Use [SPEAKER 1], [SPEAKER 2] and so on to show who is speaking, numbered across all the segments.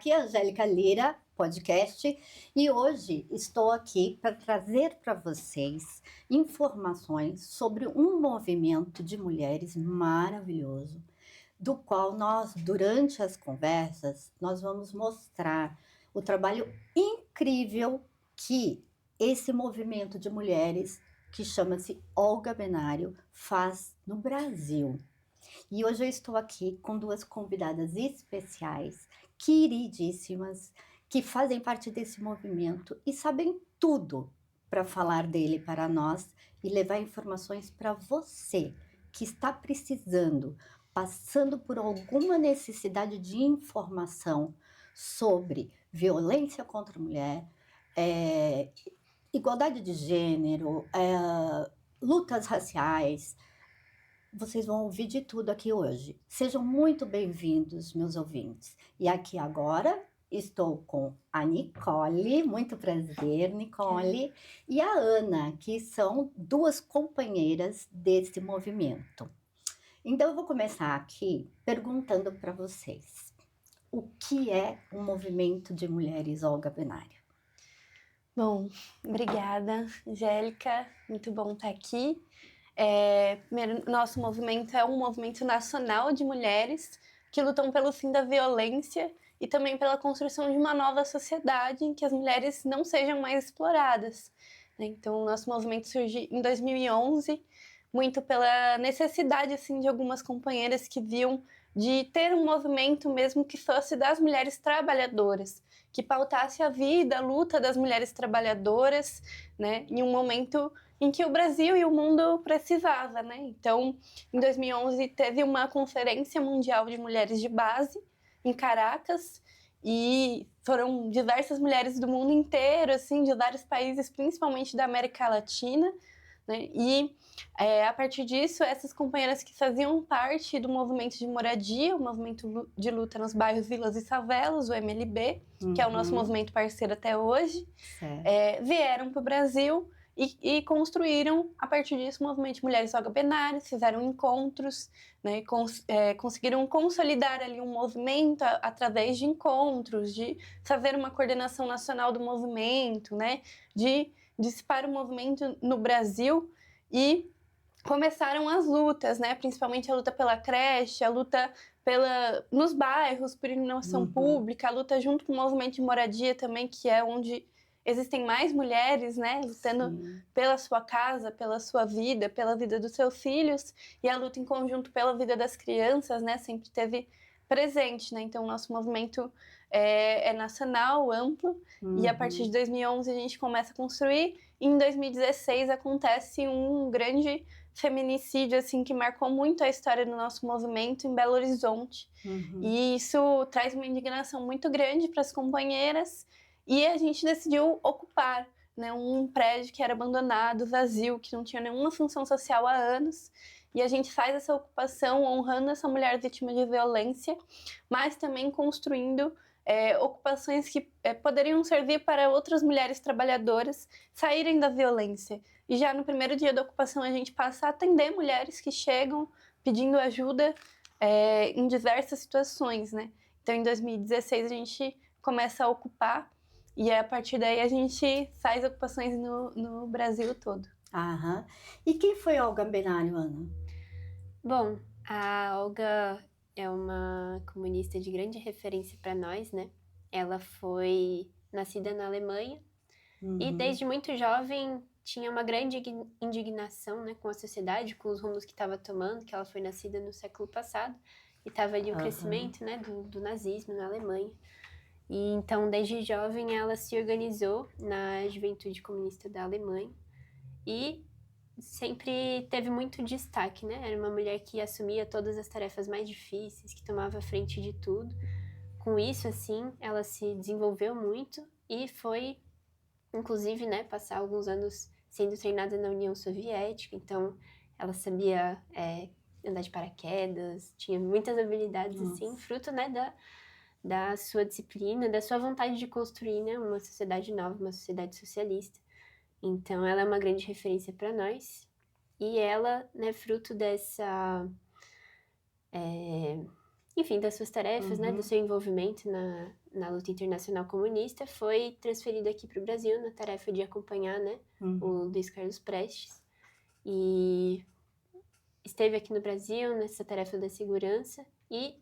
[SPEAKER 1] Aqui é a Angélica Lira, podcast, e hoje estou aqui para trazer para vocês informações sobre um movimento de mulheres maravilhoso, do qual nós, durante as conversas, nós vamos mostrar o trabalho incrível que esse movimento de mulheres, que chama-se Olga Benário, faz no Brasil. E hoje eu estou aqui com duas convidadas especiais, queridíssimas, que fazem parte desse movimento e sabem tudo para falar dele para nós e levar informações para você que está precisando, passando por alguma necessidade de informação sobre violência contra a mulher, é, igualdade de gênero, lutas raciais. Vocês vão ouvir de tudo aqui hoje. Sejam muito bem-vindos, meus ouvintes. E aqui agora estou com a Nicole, muito prazer, Nicole, e a Ana, que são duas companheiras desse movimento. Então eu vou começar aqui perguntando para vocês: o que é o movimento de mulheres Olga Benário?
[SPEAKER 2] Bom, obrigada, Angélica, muito bom estar aqui. Primeiro, nosso movimento é um movimento nacional de mulheres que lutam pelo fim da violência e também pela construção de uma nova sociedade em que as mulheres não sejam mais exploradas. Então, o nosso movimento surgiu em 2011, muito pela necessidade assim, de algumas companheiras que viam de ter um movimento mesmo que fosse das mulheres trabalhadoras, que pautasse a vida, a luta das mulheres trabalhadoras, né, em um momento em que o Brasil e o mundo precisava, né? Então, em 2011 teve uma conferência mundial de mulheres de base em Caracas e foram diversas mulheres do mundo inteiro, assim, de vários países, principalmente da América Latina, né? E a partir disso, essas companheiras que faziam parte do movimento de moradia, o movimento de luta nos bairros, vilas e favelas, o MLB, que é o nosso movimento parceiro até hoje, vieram para o Brasil e construíram, a partir disso, o movimento de mulheres Olga Benário, fizeram encontros, né, conseguiram consolidar ali um movimento através de encontros, de fazer uma coordenação nacional do movimento, né, de dissipar o movimento no Brasil e começaram as lutas, né, principalmente a luta pela creche, a luta nos bairros, por iluminação pública, a luta junto com o movimento de moradia também, que é onde existem mais mulheres, né, lutando pela sua casa, pela sua vida, pela vida dos seus filhos, e a luta em conjunto pela vida das crianças, né, sempre teve presente, né, então o nosso movimento é nacional, amplo, e a partir de 2011 a gente começa a construir, e em 2016 acontece um grande feminicídio, assim, que marcou muito a história do nosso movimento em Belo Horizonte, e isso traz uma indignação muito grande para as companheiras, e a gente decidiu ocupar, né, um prédio que era abandonado, vazio, que não tinha nenhuma função social há anos. E a gente faz essa ocupação honrando essa mulher vítima de violência, mas também construindo ocupações que poderiam servir para outras mulheres trabalhadoras saírem da violência. E já no primeiro dia da ocupação a gente passa a atender mulheres que chegam pedindo ajuda em diversas situações, né? Então em 2016 a gente começa a ocupar e a partir daí a gente faz ocupações no Brasil todo.
[SPEAKER 1] Aham. E quem foi a Olga Benário, Ana?
[SPEAKER 3] Bom, a Olga é uma comunista de grande referência para nós, né? Ela foi nascida na Alemanha e desde muito jovem tinha uma grande indignação, né, com a sociedade, com os rumos que estava tomando, que ela foi nascida no século passado e estava ali o crescimento, né, do nazismo na Alemanha. E então, desde jovem, ela se organizou na Juventude Comunista da Alemanha e sempre teve muito destaque, né? Era uma mulher que assumia todas as tarefas mais difíceis, que tomava a frente de tudo. Com isso, assim, ela se desenvolveu muito e foi, inclusive, né, passar alguns anos sendo treinada na União Soviética. Então, ela sabia andar de paraquedas, tinha muitas habilidades, assim, fruto, né, da sua disciplina, da sua vontade de construir, né, uma sociedade nova, uma sociedade socialista. Então, ela é uma grande referência para nós. E ela, né, fruto dessa enfim, das suas tarefas, né, do seu envolvimento na luta internacional comunista, foi transferido aqui para o Brasil na tarefa de acompanhar, né, o Luiz Carlos Prestes. E esteve aqui no Brasil nessa tarefa da segurança e,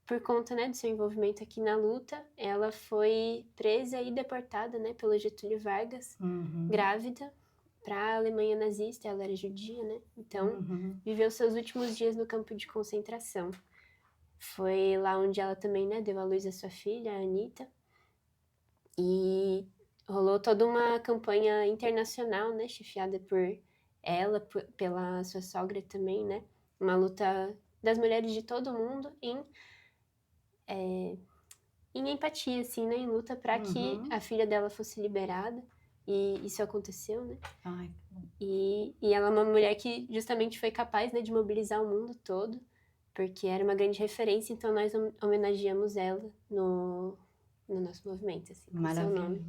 [SPEAKER 3] por conta, né, do seu envolvimento aqui na luta, ela foi presa e deportada, né, pelo Getúlio Vargas, grávida, para a Alemanha nazista. Ela era judia, né? Então, viveu seus últimos dias no campo de concentração. Foi lá onde ela também, né, deu à luz a sua filha, a Anitta. E rolou toda uma campanha internacional, né, chefiada por ela, pela sua sogra também, né? Uma luta das mulheres de todo mundo em empatia, assim, né? Em luta para que a filha dela fosse liberada. E isso aconteceu, né?
[SPEAKER 1] Ai,
[SPEAKER 3] e ela é uma mulher que justamente foi capaz, né, de mobilizar o mundo todo, porque era uma grande referência, então nós homenageamos ela no nosso movimento, assim, com seu nome.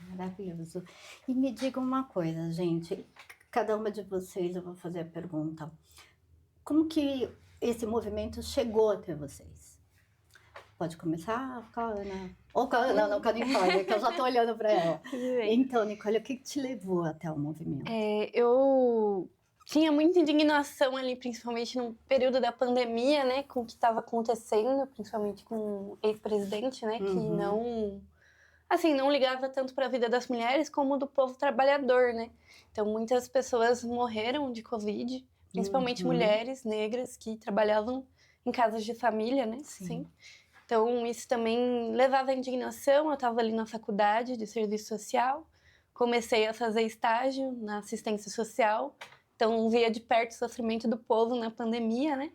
[SPEAKER 1] Maravilhoso. E me diga uma coisa, gente, cada uma de vocês eu vou fazer a pergunta. Como que esse movimento chegou até vocês? Pode começar com a Ana. Ou com a Ana, não, com a Nicole, que eu já estou olhando para ela. Então, Nicole, o que te levou até o movimento?
[SPEAKER 2] Eu tinha muita indignação ali, principalmente no período da pandemia, né, com o que estava acontecendo, principalmente com o ex-presidente, né, que não ligava tanto para a vida das mulheres como do povo trabalhador, né. Então, muitas pessoas morreram de Covid, principalmente mulheres negras que trabalhavam em casas de família, né, sim. Então, isso também levava à indignação. Eu estava ali na faculdade de serviço social, comecei a fazer estágio na assistência social, então via de perto o sofrimento do povo na pandemia, né?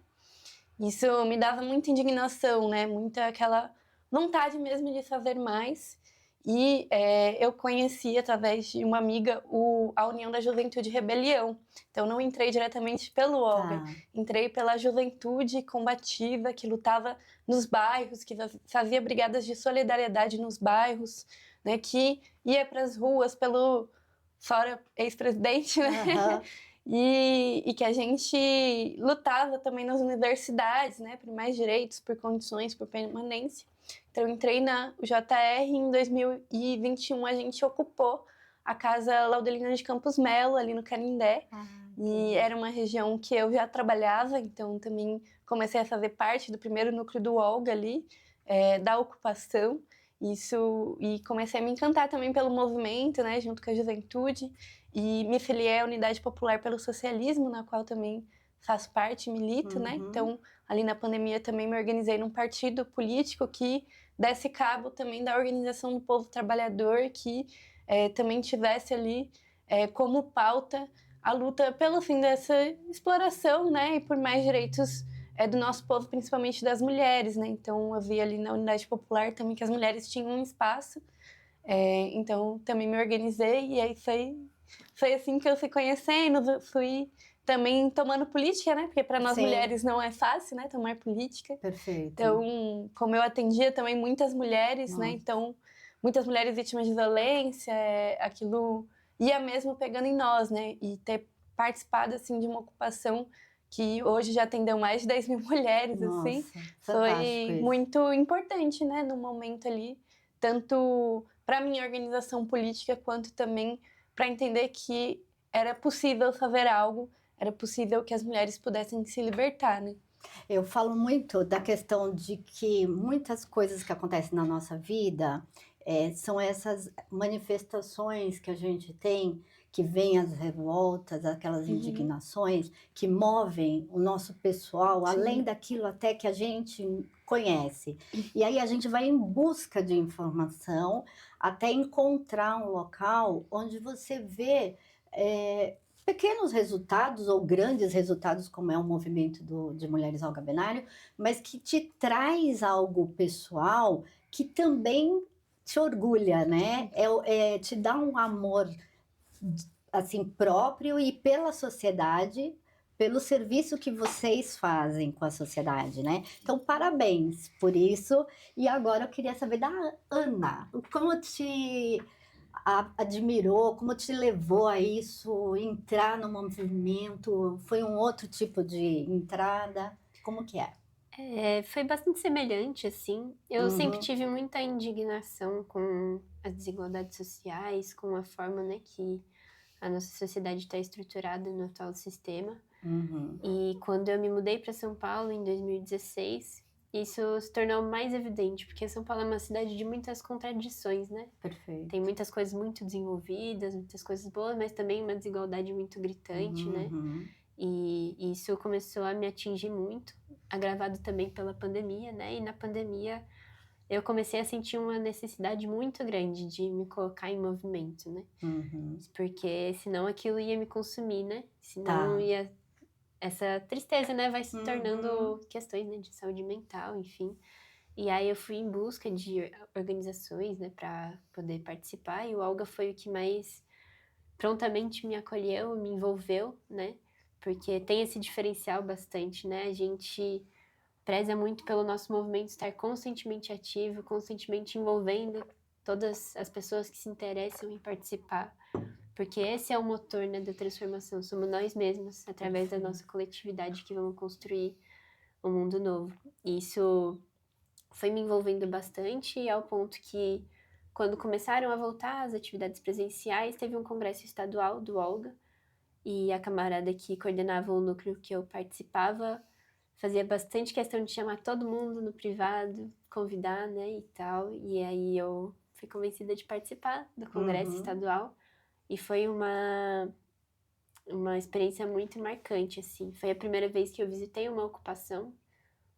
[SPEAKER 2] Isso me dava muita indignação, né? Muita aquela vontade mesmo de fazer mais. E eu conheci, através de uma amiga, a União da Juventude Rebelião. Então, não entrei diretamente pelo Olga, entrei pela juventude combativa, que lutava nos bairros, que fazia brigadas de solidariedade nos bairros, né, que ia para as ruas fora ex-presidente, né? E que a gente lutava também nas universidades, né, por mais direitos, por condições, por permanência. Então, eu entrei na UJR e em 2021 a gente ocupou a Casa Laudelina de Campos Melo, ali no Canindé. E era uma região que eu já trabalhava, então também comecei a fazer parte do primeiro núcleo do Olga ali, da ocupação. E comecei a me encantar também pelo movimento, né, junto com a juventude. E me filiei à Unidade Popular pelo Socialismo, na qual também faço parte, milito, né? Então, ali na pandemia também me organizei num partido político que desse cabo também da organização do povo trabalhador, que também tivesse ali como pauta a luta pelo fim dessa exploração, né? E por mais direitos do nosso povo, principalmente das mulheres, né? Então, eu vi ali na Unidade Popular também que as mulheres tinham um espaço. Então, também me organizei e aí foi assim que eu fui conhecendo, fui também tomando política, né? Porque para nós mulheres não é fácil, né? Tomar política.
[SPEAKER 1] Perfeito.
[SPEAKER 2] Então, como eu atendia também muitas mulheres, né? Então, muitas mulheres vítimas de violência, aquilo ia mesmo pegando em nós, né? E ter participado, assim, de uma ocupação que hoje já atendeu mais de 10 mil mulheres, assim, foi muito importante, né? No momento ali, tanto para a minha organização política, quanto também para entender que era possível fazer algo, era possível que as mulheres pudessem se libertar, né?
[SPEAKER 1] Eu falo muito da questão de que muitas coisas que acontecem na nossa vida são essas manifestações que a gente tem, que vêm as revoltas, aquelas indignações, que movem o nosso pessoal, além daquilo até que a gente conhece. E aí a gente vai em busca de informação até encontrar um local onde você vê pequenos resultados ou grandes resultados, como é o movimento de Mulheres ao Gabenário, mas que te traz algo pessoal que também te orgulha, né? Te dá um amor assim próprio e pela sociedade, pelo serviço que vocês fazem com a sociedade, né? Então, parabéns por isso. E agora eu queria saber da Ana, como te admirou, como te levou a isso, entrar no movimento? Foi um outro tipo de entrada? Como que é?
[SPEAKER 3] Foi bastante semelhante, assim. Eu sempre
[SPEAKER 1] Uhum,
[SPEAKER 3] tive muita indignação com as desigualdades sociais, com a forma, né, que a nossa sociedade está estruturada no atual sistema.
[SPEAKER 1] uhum,
[SPEAKER 3] E quando eu me mudei para São Paulo em 2016, isso se tornou mais evidente, porque São Paulo é uma cidade de muitas contradições, né? Tem
[SPEAKER 1] perfeito.
[SPEAKER 3] muitas coisas muito desenvolvidas, muitas coisas boas, mas também uma desigualdade muito gritante, né?
[SPEAKER 1] Uhum,
[SPEAKER 3] E isso começou a me atingir muito, agravado também pela pandemia, né? E na pandemia eu comecei a sentir uma necessidade muito grande de me colocar em movimento, né?
[SPEAKER 1] uhum.
[SPEAKER 3] Porque senão aquilo ia me consumir, né? Senão
[SPEAKER 1] Tá.
[SPEAKER 3] ia essa tristeza, né, vai se
[SPEAKER 1] Uhum,
[SPEAKER 3] tornando questões, né, de saúde mental, enfim. E aí eu fui em busca de organizações, né, para poder participar, e o Olga foi o que mais prontamente me acolheu, me envolveu, né? Porque tem esse diferencial bastante, né? A gente preza muito pelo nosso movimento estar constantemente ativo, constantemente envolvendo todas as pessoas que se interessam em participar. Porque esse é o motor, né, da transformação. Somos nós mesmos, através da
[SPEAKER 1] perfeito.
[SPEAKER 3] nossa coletividade, que vamos construir um mundo novo. E isso foi me envolvendo bastante, ao ponto que, quando começaram a voltar as atividades presenciais, teve um congresso estadual do Olga, e a camarada que coordenava o núcleo que eu participava fazia bastante questão de chamar todo mundo no privado, convidar, né, e tal. E aí eu fui convencida de participar do congresso
[SPEAKER 1] Uhum,
[SPEAKER 3] estadual. E foi uma experiência muito marcante, assim. Foi a primeira vez que eu visitei uma ocupação.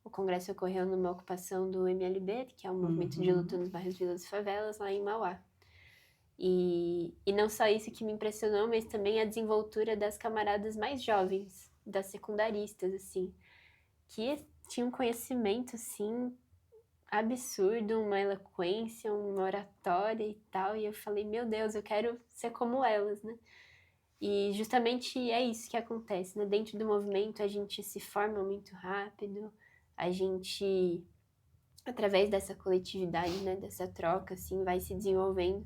[SPEAKER 3] O congresso ocorreu numa ocupação do MLB, que é o Movimento de Luta
[SPEAKER 1] uhum,
[SPEAKER 3] nos Bairros, Vilas e Favelas, lá em Mauá. E não só isso que me impressionou, mas também a desenvoltura das camaradas mais jovens, das secundaristas, assim, que tinham um conhecimento, assim, absurdo, uma eloquência, uma oratória e tal. E eu falei, meu Deus, eu quero ser como elas, né? E justamente é isso que acontece, né? Dentro do movimento a gente se forma muito rápido, a gente, através dessa coletividade, né, dessa troca, assim, vai se desenvolvendo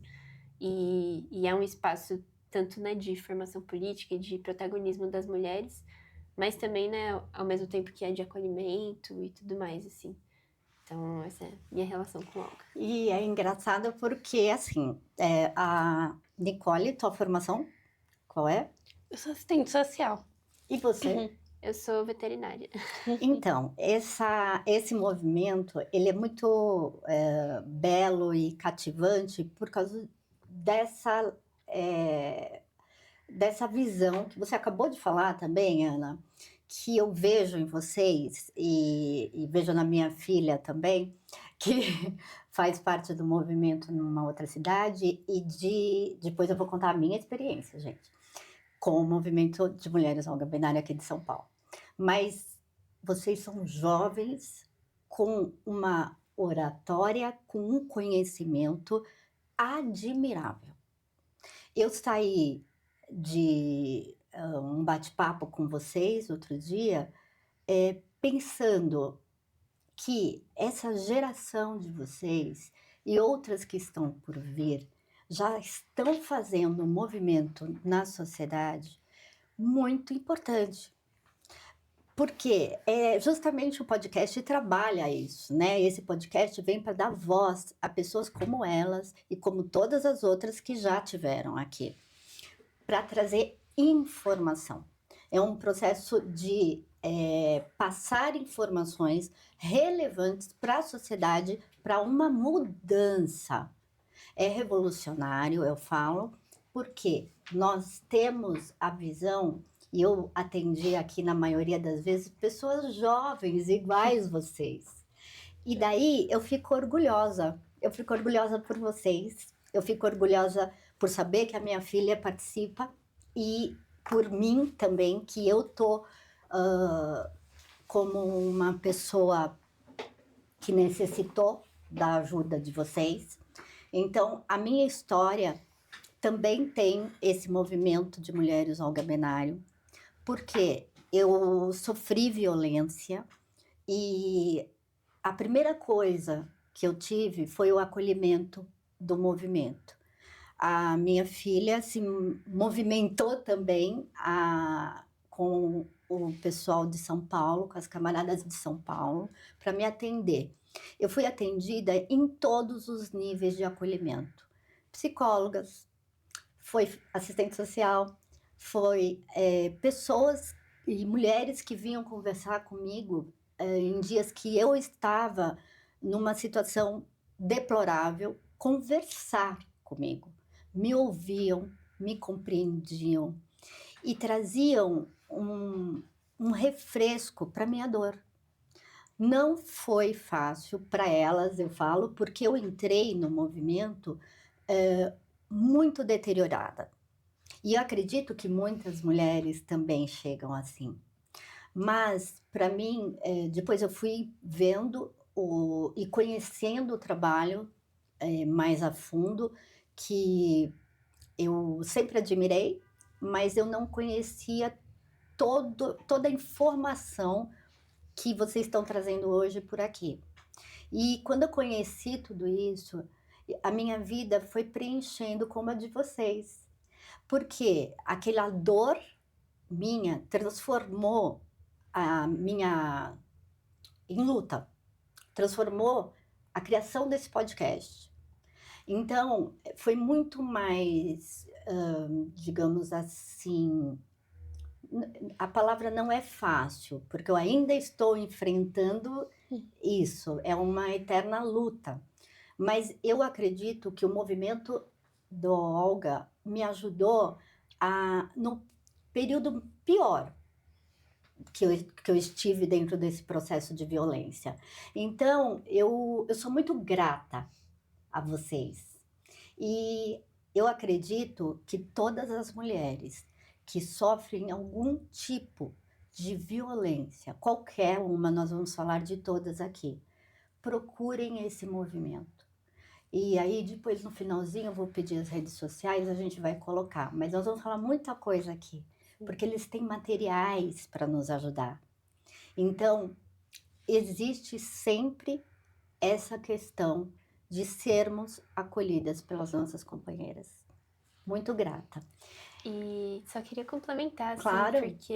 [SPEAKER 3] e é um espaço tanto, né, de formação política e de protagonismo das mulheres, mas também, né, ao mesmo tempo que é de acolhimento e tudo mais, assim. Então, essa é a minha relação com a Olga.
[SPEAKER 1] E é engraçado porque, assim, a Nicole, tua formação, qual é?
[SPEAKER 2] Eu sou assistente social.
[SPEAKER 1] E você?
[SPEAKER 2] Uhum.
[SPEAKER 3] Eu sou veterinária.
[SPEAKER 1] Então, esse movimento, ele é muito belo e cativante por causa dessa, eh, dessa visão que você acabou de falar também, Ana, que eu vejo em vocês e vejo na minha filha também, que faz parte do movimento numa outra cidade depois eu vou contar a minha experiência, gente, com o movimento de mulheres Olga Benário aqui de São Paulo. Mas vocês são jovens com uma oratória, com um conhecimento admirável. Eu saí de um bate-papo com vocês outro dia, pensando que essa geração de vocês e outras que estão por vir já estão fazendo um movimento na sociedade muito importante. Porque justamente o podcast trabalha isso, né? Esse podcast vem para dar voz a pessoas como elas e como todas as outras que já tiveram aqui, para trazer informação. É um processo de passar informações relevantes para a sociedade, para uma mudança. É revolucionário, eu falo, porque nós temos a visão, e eu atendi aqui na maioria das vezes pessoas jovens iguais vocês. E daí eu fico orgulhosa por vocês, eu fico orgulhosa por saber que a minha filha participa e por mim também, que eu tô como uma pessoa que necessitou da ajuda de vocês. Então, a minha história também tem esse movimento de mulheres Olga Benário, porque eu sofri violência e a primeira coisa que eu tive foi o acolhimento do movimento. A minha filha se movimentou também com o pessoal de São Paulo, com as camaradas de São Paulo, para me atender. Eu fui atendida em todos os níveis de acolhimento. Psicólogas, foi assistente social, foi pessoas e mulheres que vinham conversar comigo em dias que eu estava numa situação deplorável, conversar comigo. Me ouviam, me compreendiam e traziam um refresco para minha dor. Não foi fácil para elas, eu falo, porque eu entrei no movimento muito deteriorada. E eu acredito que muitas mulheres também chegam assim. Mas, para mim, depois eu fui vendo e conhecendo o trabalho mais a fundo, que eu sempre admirei, mas eu não conhecia toda a informação que vocês estão trazendo hoje por aqui. E quando eu conheci tudo isso, a minha vida foi preenchendo como a de vocês. Porque aquela dor minha transformou a minha em luta, transformou a criação desse podcast. Então, foi muito mais, digamos assim, a palavra não é fácil, porque eu ainda estou enfrentando isso, é uma eterna luta. Mas eu acredito que o movimento do Olga me ajudou no período pior que eu estive dentro desse processo de violência. Então, eu sou muito grata a vocês. E eu acredito que todas as mulheres que sofrem algum tipo de violência, qualquer uma, nós vamos falar de todas aqui, procurem esse movimento. E aí, depois, no finalzinho, eu vou pedir as redes sociais, a gente vai colocar. Mas nós vamos falar muita coisa aqui, porque eles têm materiais para nos ajudar. Então, existe sempre essa questão de sermos acolhidas pelas nossas companheiras. Muito grata.
[SPEAKER 3] E só queria complementar, assim,
[SPEAKER 1] Claro.
[SPEAKER 3] porque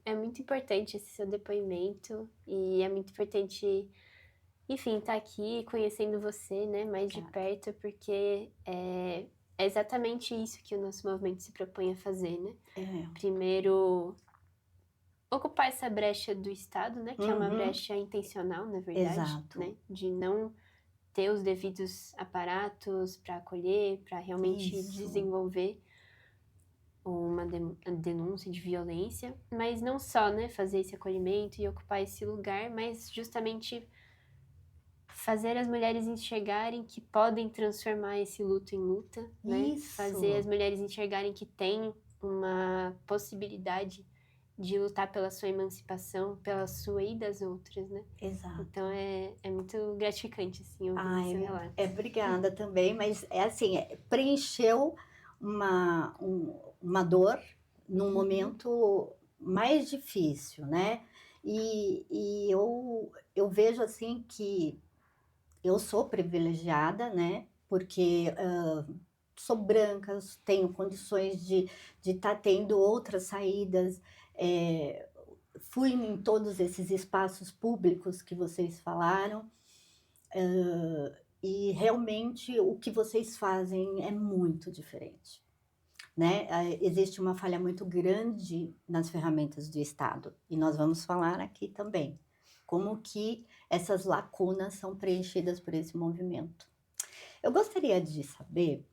[SPEAKER 3] é muito importante esse seu depoimento e é muito importante, enfim, estar aqui conhecendo você, né, mais de perto, porque é exatamente isso que o nosso movimento se propõe a fazer, né? Primeiro, ocupar essa brecha do Estado, né, que é uma brecha intencional, na verdade,
[SPEAKER 1] Exato.
[SPEAKER 3] né, de não ter os devidos aparatos para acolher, para realmente desenvolver uma denúncia de violência, mas não só, né, fazer esse acolhimento e ocupar esse lugar, mas justamente fazer as mulheres enxergarem que podem transformar esse luto em luta, né?
[SPEAKER 1] Isso.
[SPEAKER 3] Fazer as mulheres enxergarem que tem uma possibilidade de lutar pela sua emancipação, pela sua e das outras, né?
[SPEAKER 1] Exato.
[SPEAKER 3] Então é muito gratificante, assim, ouvir seu relato.
[SPEAKER 1] Obrigada também, mas é assim, preencheu uma dor num momento mais difícil, né? E eu vejo assim que eu sou privilegiada, né? Porque sou branca, tenho condições de estar tendo outras saídas. Fui em todos esses espaços públicos que vocês falaram. E realmente o que vocês fazem é muito diferente, né? Existe uma falha muito grande nas ferramentas do Estado, e nós vamos falar aqui também como que essas lacunas são preenchidas por esse movimento. Eu gostaria de saber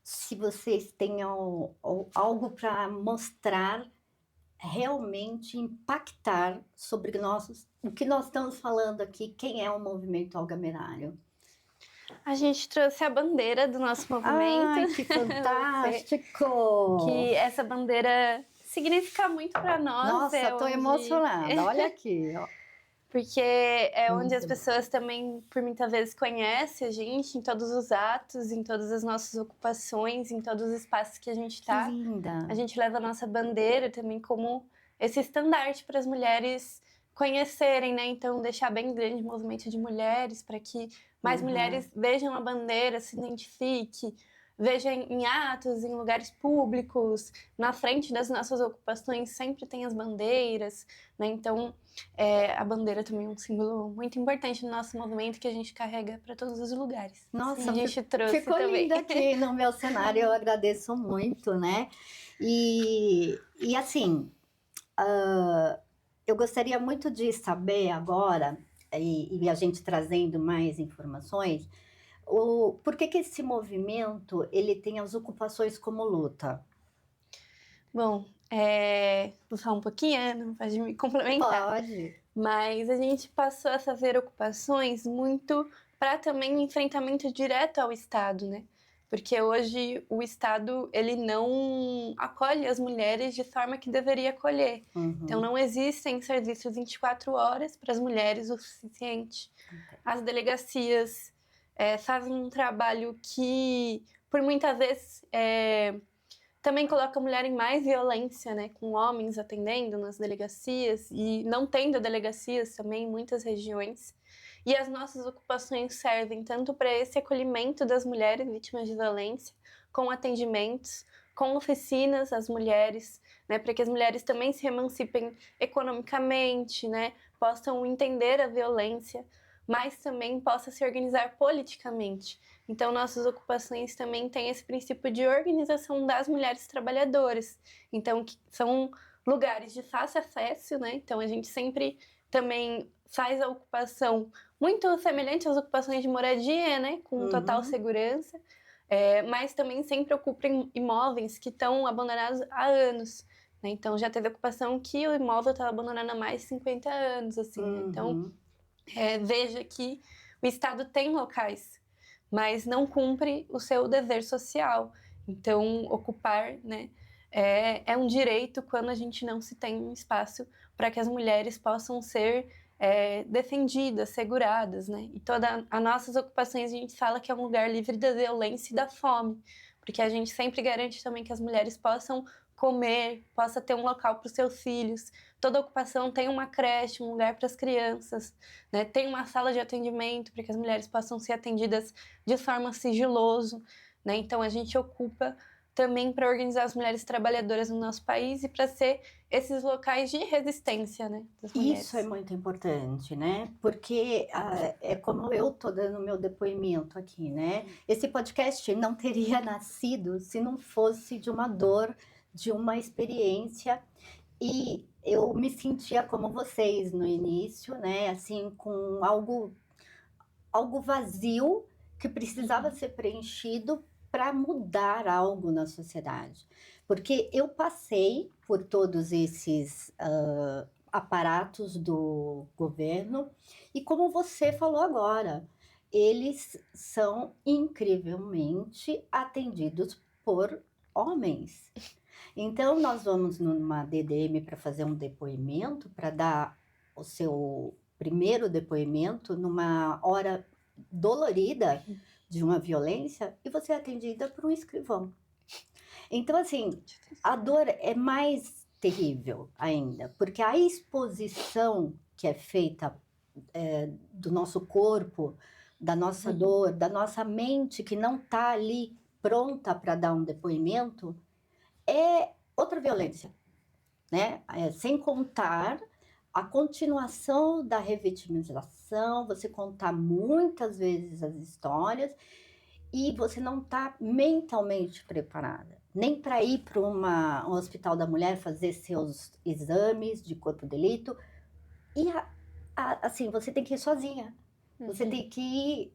[SPEAKER 1] se vocês têm algo para mostrar, realmente impactar sobre o que nós estamos falando aqui, quem é o movimento Olga Merário.
[SPEAKER 2] A gente trouxe a bandeira do nosso movimento.
[SPEAKER 1] Ai, que fantástico!
[SPEAKER 2] Que essa bandeira significa muito para nós.
[SPEAKER 1] Nossa, estou emocionada. Olha aqui, ó.
[SPEAKER 2] Porque é onde as pessoas também, por muitas vezes, conhecem a gente, em todos os atos, em todas as nossas ocupações, em todos os espaços que a gente está.
[SPEAKER 1] Que linda!
[SPEAKER 2] A gente leva a nossa bandeira também como esse estandarte para as mulheres conhecerem, né? Então, deixar bem grande o movimento de mulheres, para que mais mulheres vejam a bandeira, se identifiquem, veja em atos, em lugares públicos, na frente das nossas ocupações sempre tem as bandeiras, né? Então, a bandeira também é um símbolo muito importante no nosso movimento que a gente carrega para todos os lugares.
[SPEAKER 1] Nossa,
[SPEAKER 2] Sim, a gente trouxe
[SPEAKER 1] ficou
[SPEAKER 2] também.
[SPEAKER 1] lindo aqui no meu cenário, eu agradeço muito, né? E assim, eu gostaria muito de saber agora, e a gente trazendo mais informações, por que esse movimento ele tem as ocupações como luta?
[SPEAKER 2] Bom, vou falar um pouquinho, Ana, pode me complementar.
[SPEAKER 1] Pode.
[SPEAKER 2] Mas a gente passou a fazer ocupações muito para também enfrentamento direto ao Estado, né? Porque hoje o Estado ele não acolhe as mulheres de forma que deveria acolher. Então não existem serviços 24 horas para as mulheres o suficiente. As delegacias fazem um trabalho que, por muitas vezes, também coloca a mulher em mais violência, né, com homens atendendo nas delegacias e não tendo delegacias também em muitas regiões. E as nossas ocupações servem tanto para esse acolhimento das mulheres vítimas de violência, com atendimentos, com oficinas às mulheres, né, para que as mulheres também se emancipem economicamente, né, possam entender a violência, mas também possam se organizar politicamente. Então, nossas ocupações também têm esse princípio de organização das mulheres trabalhadoras. Então, são lugares de fácil acesso, né? Então, a gente sempre também faz a ocupação muito semelhante às ocupações de moradia, né? Com total segurança. Mas também sempre ocupa imóveis que estão abandonados há anos. Né? Então, já teve ocupação que o imóvel estava abandonado há mais de 50 anos, assim. Né? Então, veja que o Estado tem locais, mas não cumpre o seu dever social. Então, ocupar, né, é um direito quando a gente não se tem um espaço para que as mulheres possam ser defendidas, seguradas, né? E todas as nossas ocupações a gente fala que é um lugar livre da violência e da fome, porque a gente sempre garante também que as mulheres possam comer, possa ter um local para os seus filhos. Toda ocupação tem uma creche, um lugar para as crianças, né? Tem uma sala de atendimento para que as mulheres possam ser atendidas de forma sigiloso, né? Então a gente ocupa também para organizar as mulheres trabalhadoras no nosso país e para ser esses locais de resistência, né, das mulheres.
[SPEAKER 1] Isso é muito importante, né? Porque é como eu tô dando meu depoimento aqui, né? Esse podcast não teria nascido se não fosse de uma dor, de uma experiência, e eu me sentia como vocês no início, né? Assim, com algo vazio que precisava ser preenchido para mudar algo na sociedade. Porque eu passei por todos esses aparatos do governo e, como você falou agora, eles são incrivelmente atendidos por homens. Então, nós vamos numa DDM para fazer um depoimento, para dar o seu primeiro depoimento numa hora dolorida de uma violência, e você é atendida por um escrivão. Então, assim, a dor é mais terrível ainda, porque a exposição que é feita do nosso corpo, da nossa dor, da nossa mente que não está ali pronta para dar um depoimento, é outra violência, né? Sem contar a continuação da revitimização, você contar muitas vezes as histórias e você não está mentalmente preparada, nem para ir para um hospital da mulher fazer seus exames de corpo de delito. E assim, você tem que ir sozinha. Você tem que ir.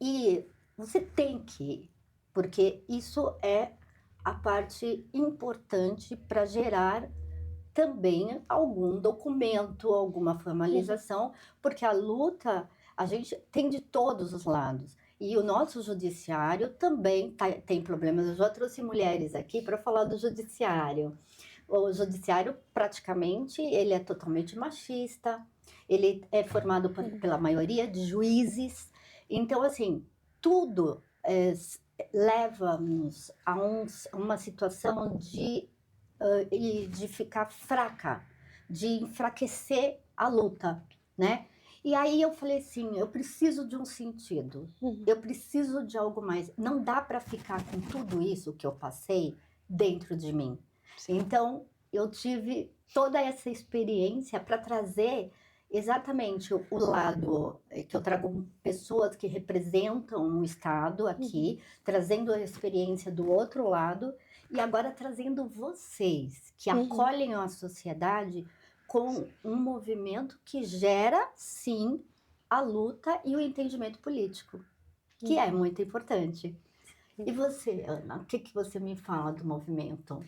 [SPEAKER 1] E você tem que ir, porque isso é a parte importante para gerar também algum documento, alguma formalização, porque a luta a gente tem de todos os lados. E o nosso judiciário também tem problemas. Eu já trouxe mulheres aqui para falar do judiciário. O judiciário, praticamente, ele é totalmente machista, ele é formado pela maioria de juízes. Então, assim, tudo leva-nos a uma situação de ficar fraca, de enfraquecer a luta, né? E aí eu falei assim, eu preciso de um sentido, eu preciso de algo mais. Não dá para ficar com tudo isso que eu passei dentro de mim. Então, eu tive toda essa experiência para trazer exatamente o lado que eu trago pessoas que representam o Estado aqui, trazendo a experiência do outro lado, e agora trazendo vocês, que acolhem a sociedade com um movimento que gera, sim, a luta e o entendimento político, que é muito importante. E você, Ana, o que você me fala do movimento?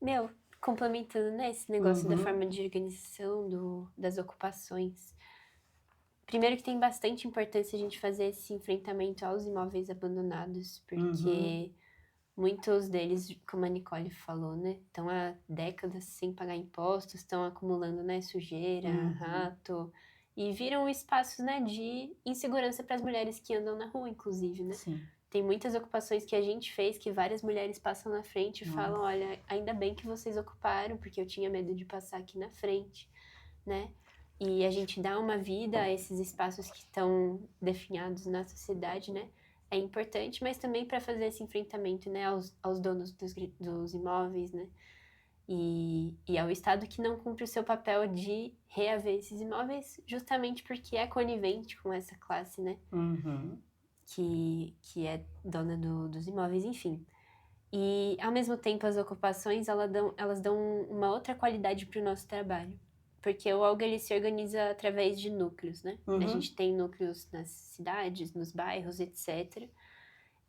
[SPEAKER 3] Meu, complementando, né, esse negócio da forma de organização das ocupações. Primeiro que tem bastante importância a gente fazer esse enfrentamento aos imóveis abandonados, porque muitos deles, como a Nicole falou, né, estão há décadas sem pagar impostos, estão acumulando, né, sujeira, rato, e viram espaços, né, de insegurança para as mulheres que andam na rua, inclusive, né?
[SPEAKER 1] Sim.
[SPEAKER 3] Tem muitas ocupações que a gente fez que várias mulheres passam na frente e falam, olha, ainda bem que vocês ocuparam, porque eu tinha medo de passar aqui na frente, né? E a gente dá uma vida a esses espaços que estão definhados na sociedade, né? É importante, mas também para fazer esse enfrentamento, né, aos donos dos imóveis, né? E ao Estado que não cumpre o seu papel de reaver esses imóveis, justamente porque é conivente com essa classe, né? Que é dona dos imóveis, enfim. E, ao mesmo tempo, as ocupações, elas dão uma outra qualidade para o nosso trabalho. Porque o Olga, ele se organiza através de núcleos, né? A gente tem núcleos nas cidades, nos bairros, etc.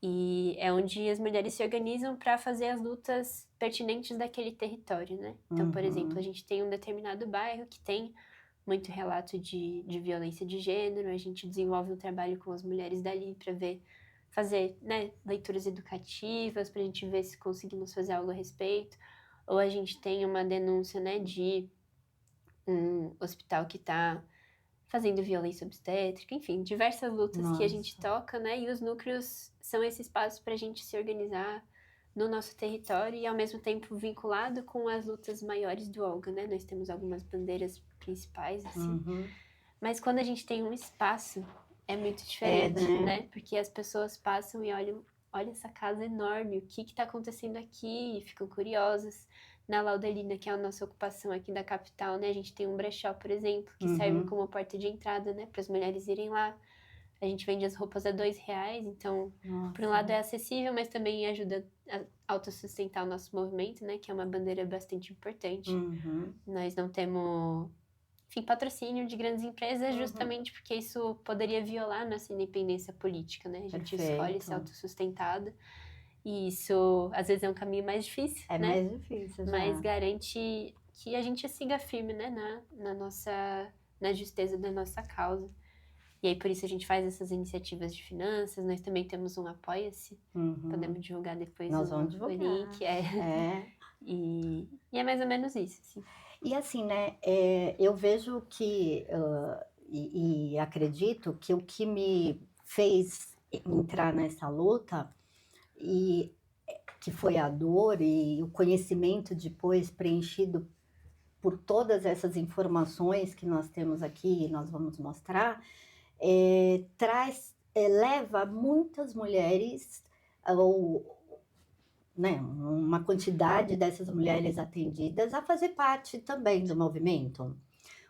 [SPEAKER 3] E é onde as mulheres se organizam para fazer as lutas pertinentes daquele território, né? Então, por exemplo, a gente tem um determinado bairro que tem muito relato de violência de gênero, a gente desenvolve um trabalho com as mulheres dali para fazer, né, leituras educativas, para a gente ver se conseguimos fazer algo a respeito, ou a gente tem uma denúncia, né, de um hospital que está fazendo violência obstétrica, enfim, diversas lutas que a gente toca, né, e os núcleos são esse espaço para a gente se organizar no nosso território e, ao mesmo tempo, vinculado com as lutas maiores do Olga, né? Nós temos algumas bandeiras principais, assim. Mas quando a gente tem um espaço, é muito diferente, né? Porque as pessoas passam e olham, olha essa casa enorme, o que está acontecendo aqui? E ficam curiosas. Na Laudelina, que é a nossa ocupação aqui da capital, né? A gente tem um brechó, por exemplo, que serve como porta de entrada, né? Para as mulheres irem lá. A gente vende as roupas a R$2, então, por um lado é acessível, mas também ajuda a autossustentar o nosso movimento, né? Que é uma bandeira bastante importante. Nós não temos, enfim, patrocínio de grandes empresas, justamente porque isso poderia violar nossa independência política, né? A gente escolhe ser autossustentada. E isso, às vezes, é um caminho mais difícil, né?
[SPEAKER 1] É mais difícil, já.
[SPEAKER 3] Mas garante que a gente siga firme, né? Na justeza da nossa causa. E aí, por isso, a gente faz essas iniciativas de finanças. Nós também temos um Apoia-se. Podemos divulgar depois o link. E é mais ou menos isso, assim.
[SPEAKER 1] E assim, né, eu vejo que, e acredito que o que me fez entrar nessa luta, e que foi a dor e o conhecimento depois preenchido por todas essas informações que nós temos aqui e nós vamos mostrar, leva muitas mulheres, ou né, uma quantidade dessas mulheres atendidas a fazer parte também do movimento.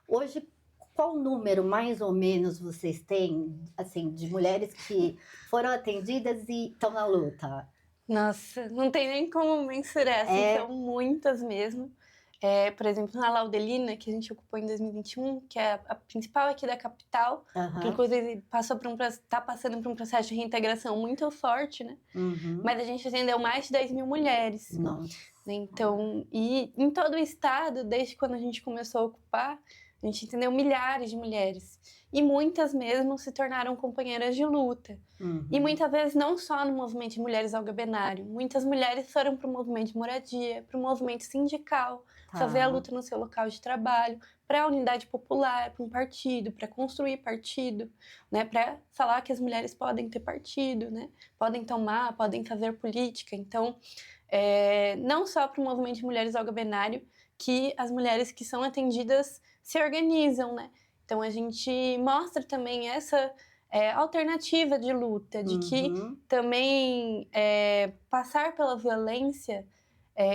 [SPEAKER 1] Hoje, qual número, mais ou menos, vocês têm, assim, de mulheres que foram atendidas e estão na luta?
[SPEAKER 2] Nossa, não tem nem como mensurar, assim, são muitas mesmo. Por exemplo, na Laudelina, que a gente ocupou em 2021, que é a principal aqui da capital, que inclusive está passando por um processo de reintegração muito forte, né? Mas a gente atendeu mais de 10 mil mulheres.
[SPEAKER 1] Nossa.
[SPEAKER 2] Então, e em todo o estado, desde quando a gente começou a ocupar, a gente atendeu milhares de mulheres. E muitas mesmo se tornaram companheiras de luta. E muitas vezes não só no movimento de mulheres algabenário. Muitas mulheres foram para o movimento de moradia, para o movimento sindical, fazer a luta no seu local de trabalho, para a unidade popular, para um partido, para construir partido, né? Para falar que as mulheres podem ter partido, né? Podem tomar, podem fazer política. Então, não só para o movimento de mulheres algabenário que as mulheres que são atendidas se organizam, né? Então a gente mostra também essa alternativa de luta, de que também passar pela violência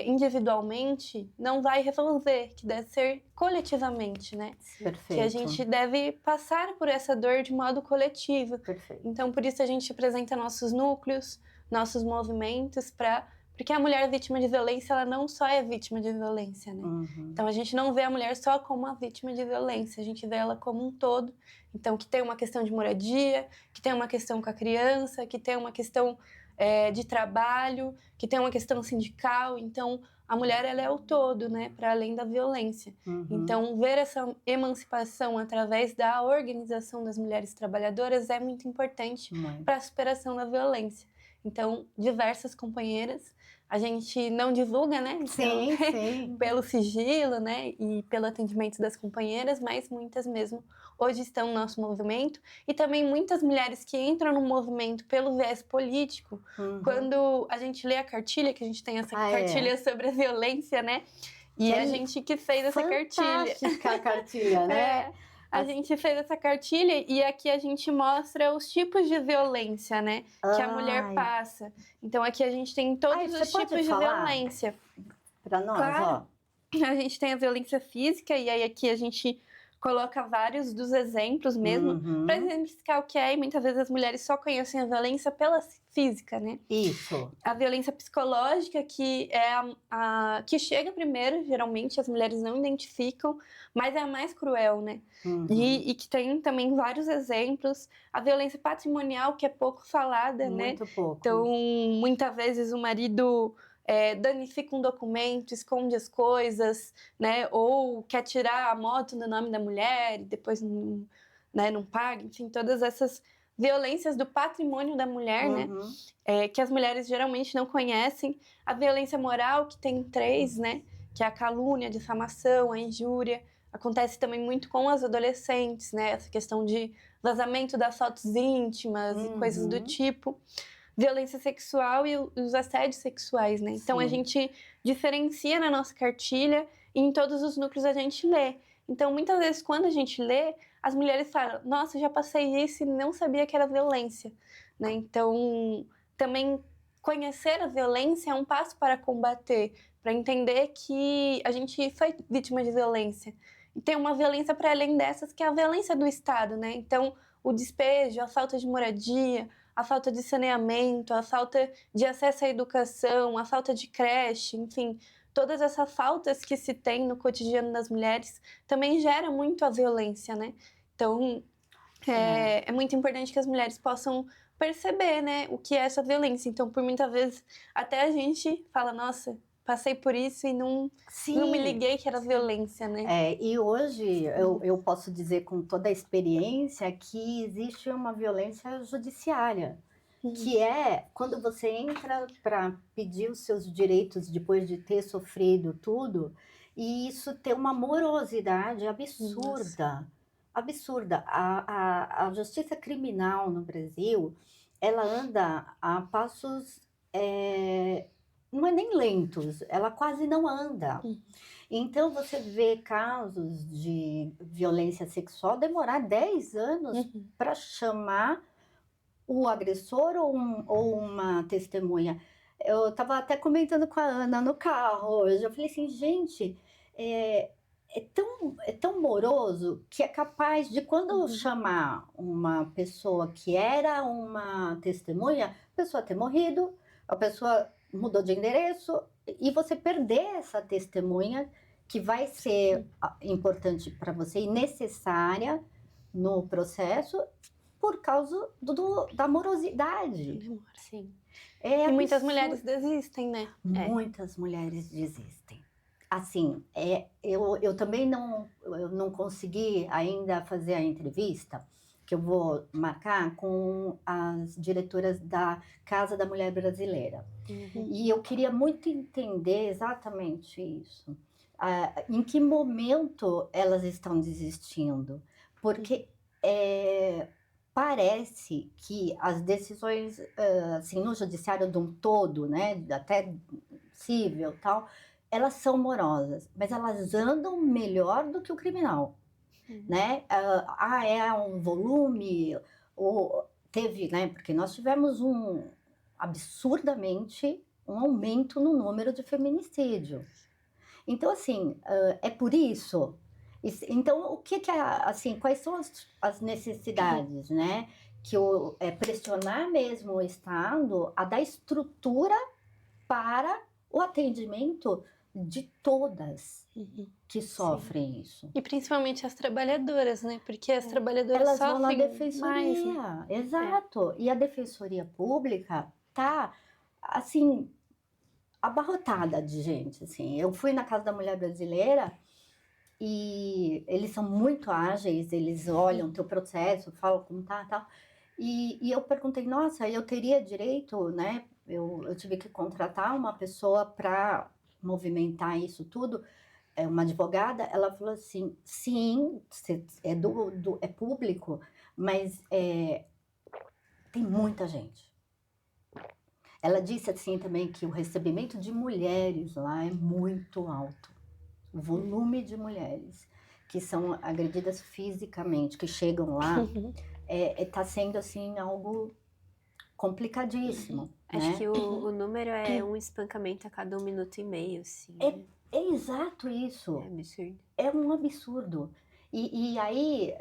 [SPEAKER 2] individualmente não vai resolver, que deve ser coletivamente, né?
[SPEAKER 1] Perfeito.
[SPEAKER 2] Que a gente deve passar por essa dor de modo coletivo.
[SPEAKER 1] Perfeito.
[SPEAKER 2] Então, por isso a gente apresenta nossos núcleos, nossos movimentos, porque a mulher vítima de violência, ela não só é vítima de violência, né? Então, a gente não vê a mulher só como uma vítima de violência, a gente vê ela como um todo. Então, que tem uma questão de moradia, que tem uma questão com a criança, que tem uma questão de trabalho, que tem uma questão sindical. Então, a mulher, ela é o todo, né? Para além da violência. Então, ver essa emancipação através da organização das mulheres trabalhadoras é muito importante para a superação da violência. Então, diversas companheiras, a gente não divulga, né? Então,
[SPEAKER 1] Sim.
[SPEAKER 2] pelo sigilo, né? E pelo atendimento das companheiras, mas muitas mesmo hoje estão no nosso movimento. E também muitas mulheres que entram no movimento pelo viés político, quando a gente lê a cartilha, que a gente tem essa cartilha sobre a violência, né? E a gente que fez essa cartilha.
[SPEAKER 1] Fantástica a cartilha, né?
[SPEAKER 2] A gente fez essa cartilha e aqui a gente mostra os tipos de violência, né? Que a mulher passa. Então aqui a gente tem todos os tipos de violência.
[SPEAKER 1] Para nós,
[SPEAKER 2] claro. A gente tem a violência física e aí aqui a gente coloca vários dos exemplos mesmo para exemplificar o que é, e muitas vezes as mulheres só conhecem a violência pela física, né?
[SPEAKER 1] Isso.
[SPEAKER 2] A violência psicológica, que é a que chega primeiro, geralmente as mulheres não identificam, mas é a mais cruel, né? E que tem também vários exemplos. A violência patrimonial, que é pouco falada, né?
[SPEAKER 1] Muito pouco.
[SPEAKER 2] Então, muitas vezes o marido danifica um documento, esconde as coisas, né? Ou quer tirar a moto no nome da mulher e depois não paga. Enfim, todas essas violências do patrimônio da mulher, né? Que as mulheres geralmente não conhecem. A violência moral, que tem 3, né? Que é a calúnia, a difamação, a injúria. Acontece também muito com as adolescentes, né? Essa questão de vazamento das fotos íntimas e coisas do tipo. Violência sexual e os assédios sexuais, né? Então, a gente diferencia na nossa cartilha e em todos os núcleos a gente lê. Então, muitas vezes, quando a gente lê, as mulheres falam, nossa, já passei isso e não sabia que era violência, né? Então, também conhecer a violência é um passo para combater, para entender que a gente foi vítima de violência. E tem uma violência para além dessas, que é a violência do Estado, né? Então, o despejo, a falta de moradia, a falta de saneamento, a falta de acesso à educação, a falta de creche, enfim, todas essas faltas que se tem no cotidiano das mulheres também gera muito a violência, né? Então, é muito importante que as mulheres possam perceber, né, o que é essa violência. Então, por muitas vezes, até a gente fala, nossa, passei por isso e não me liguei que era violência, né?
[SPEAKER 1] E hoje eu posso dizer com toda a experiência que existe uma violência judiciária, que é quando você entra para pedir os seus direitos depois de ter sofrido tudo, e isso tem uma morosidade absurda. Absurda. A justiça criminal no Brasil, ela anda a passos... não é nem lentos, ela quase não anda. Então, você vê casos de violência sexual demorar 10 anos para chamar o agressor ou uma testemunha. Eu estava até comentando com a Ana no carro hoje, eu falei assim, gente, é tão moroso que é capaz de, quando chamar uma pessoa que era uma testemunha, a pessoa ter morrido, a pessoa mudou de endereço e você perder essa testemunha que vai ser importante para você e necessária no processo por causa da morosidade.
[SPEAKER 2] Sim. E muitas
[SPEAKER 1] absurdo.
[SPEAKER 2] mulheres desistem, né?
[SPEAKER 1] Muitas mulheres desistem. Assim, eu também não consegui ainda fazer a entrevista, que eu vou marcar com as diretoras da Casa da Mulher Brasileira. E eu queria muito entender exatamente isso. Em que momento elas estão desistindo? Porque parece que as decisões, assim, no judiciário de um todo, né, até civil e tal, elas são morosas, mas elas andam melhor do que o criminal. né? É um volume, ou teve, né? Porque nós tivemos absurdamente um aumento no número de feminicídio. Então, assim, é por isso. Então, o que assim, quais são as necessidades, né? Que pressionar mesmo o Estado a dar estrutura para o atendimento de todas que sofrem isso.
[SPEAKER 2] E principalmente as trabalhadoras, né? Porque as trabalhadoras
[SPEAKER 1] Elas vão na
[SPEAKER 2] sofrem mais, né?
[SPEAKER 1] defensoria, exato. E a defensoria pública tá, assim, abarrotada de gente, assim. Eu fui na Casa da Mulher Brasileira e eles são muito ágeis, eles olham teu processo, falam como tá, tal. E eu perguntei, nossa, eu teria direito, né? Eu tive que contratar uma pessoa para movimentar isso tudo, uma advogada. Ela falou assim, sim, é público, mas tem muita gente. Ela disse assim também que o recebimento de mulheres lá é muito alto. O volume de mulheres que são agredidas fisicamente, que chegam lá, está sendo assim algo complicadíssimo.
[SPEAKER 3] Acho
[SPEAKER 1] né?
[SPEAKER 3] que o número é um espancamento a cada 1,5 minutos, assim. Né?
[SPEAKER 1] É exato isso.
[SPEAKER 3] É absurdo.
[SPEAKER 1] É um absurdo. E aí,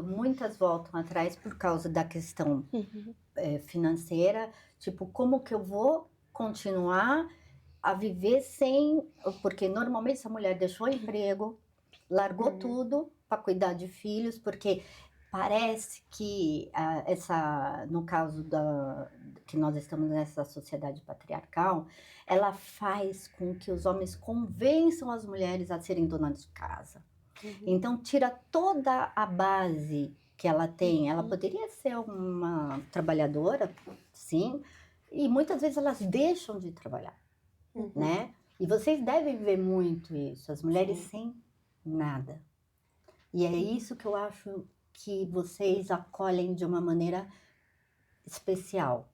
[SPEAKER 1] muitas voltam atrás por causa da questão financeira, tipo, como que eu vou continuar a viver sem... Porque normalmente essa mulher deixou o emprego, largou tudo para cuidar de filhos, porque parece que no caso que nós estamos nessa sociedade patriarcal, ela faz com que os homens convençam as mulheres a serem donas de casa. Então, tira toda a base que ela tem. Ela poderia ser uma trabalhadora, sim, e muitas vezes elas deixam de trabalhar, né? E vocês devem ver muito isso, as mulheres sem nada. E é isso que eu acho que vocês acolhem de uma maneira especial.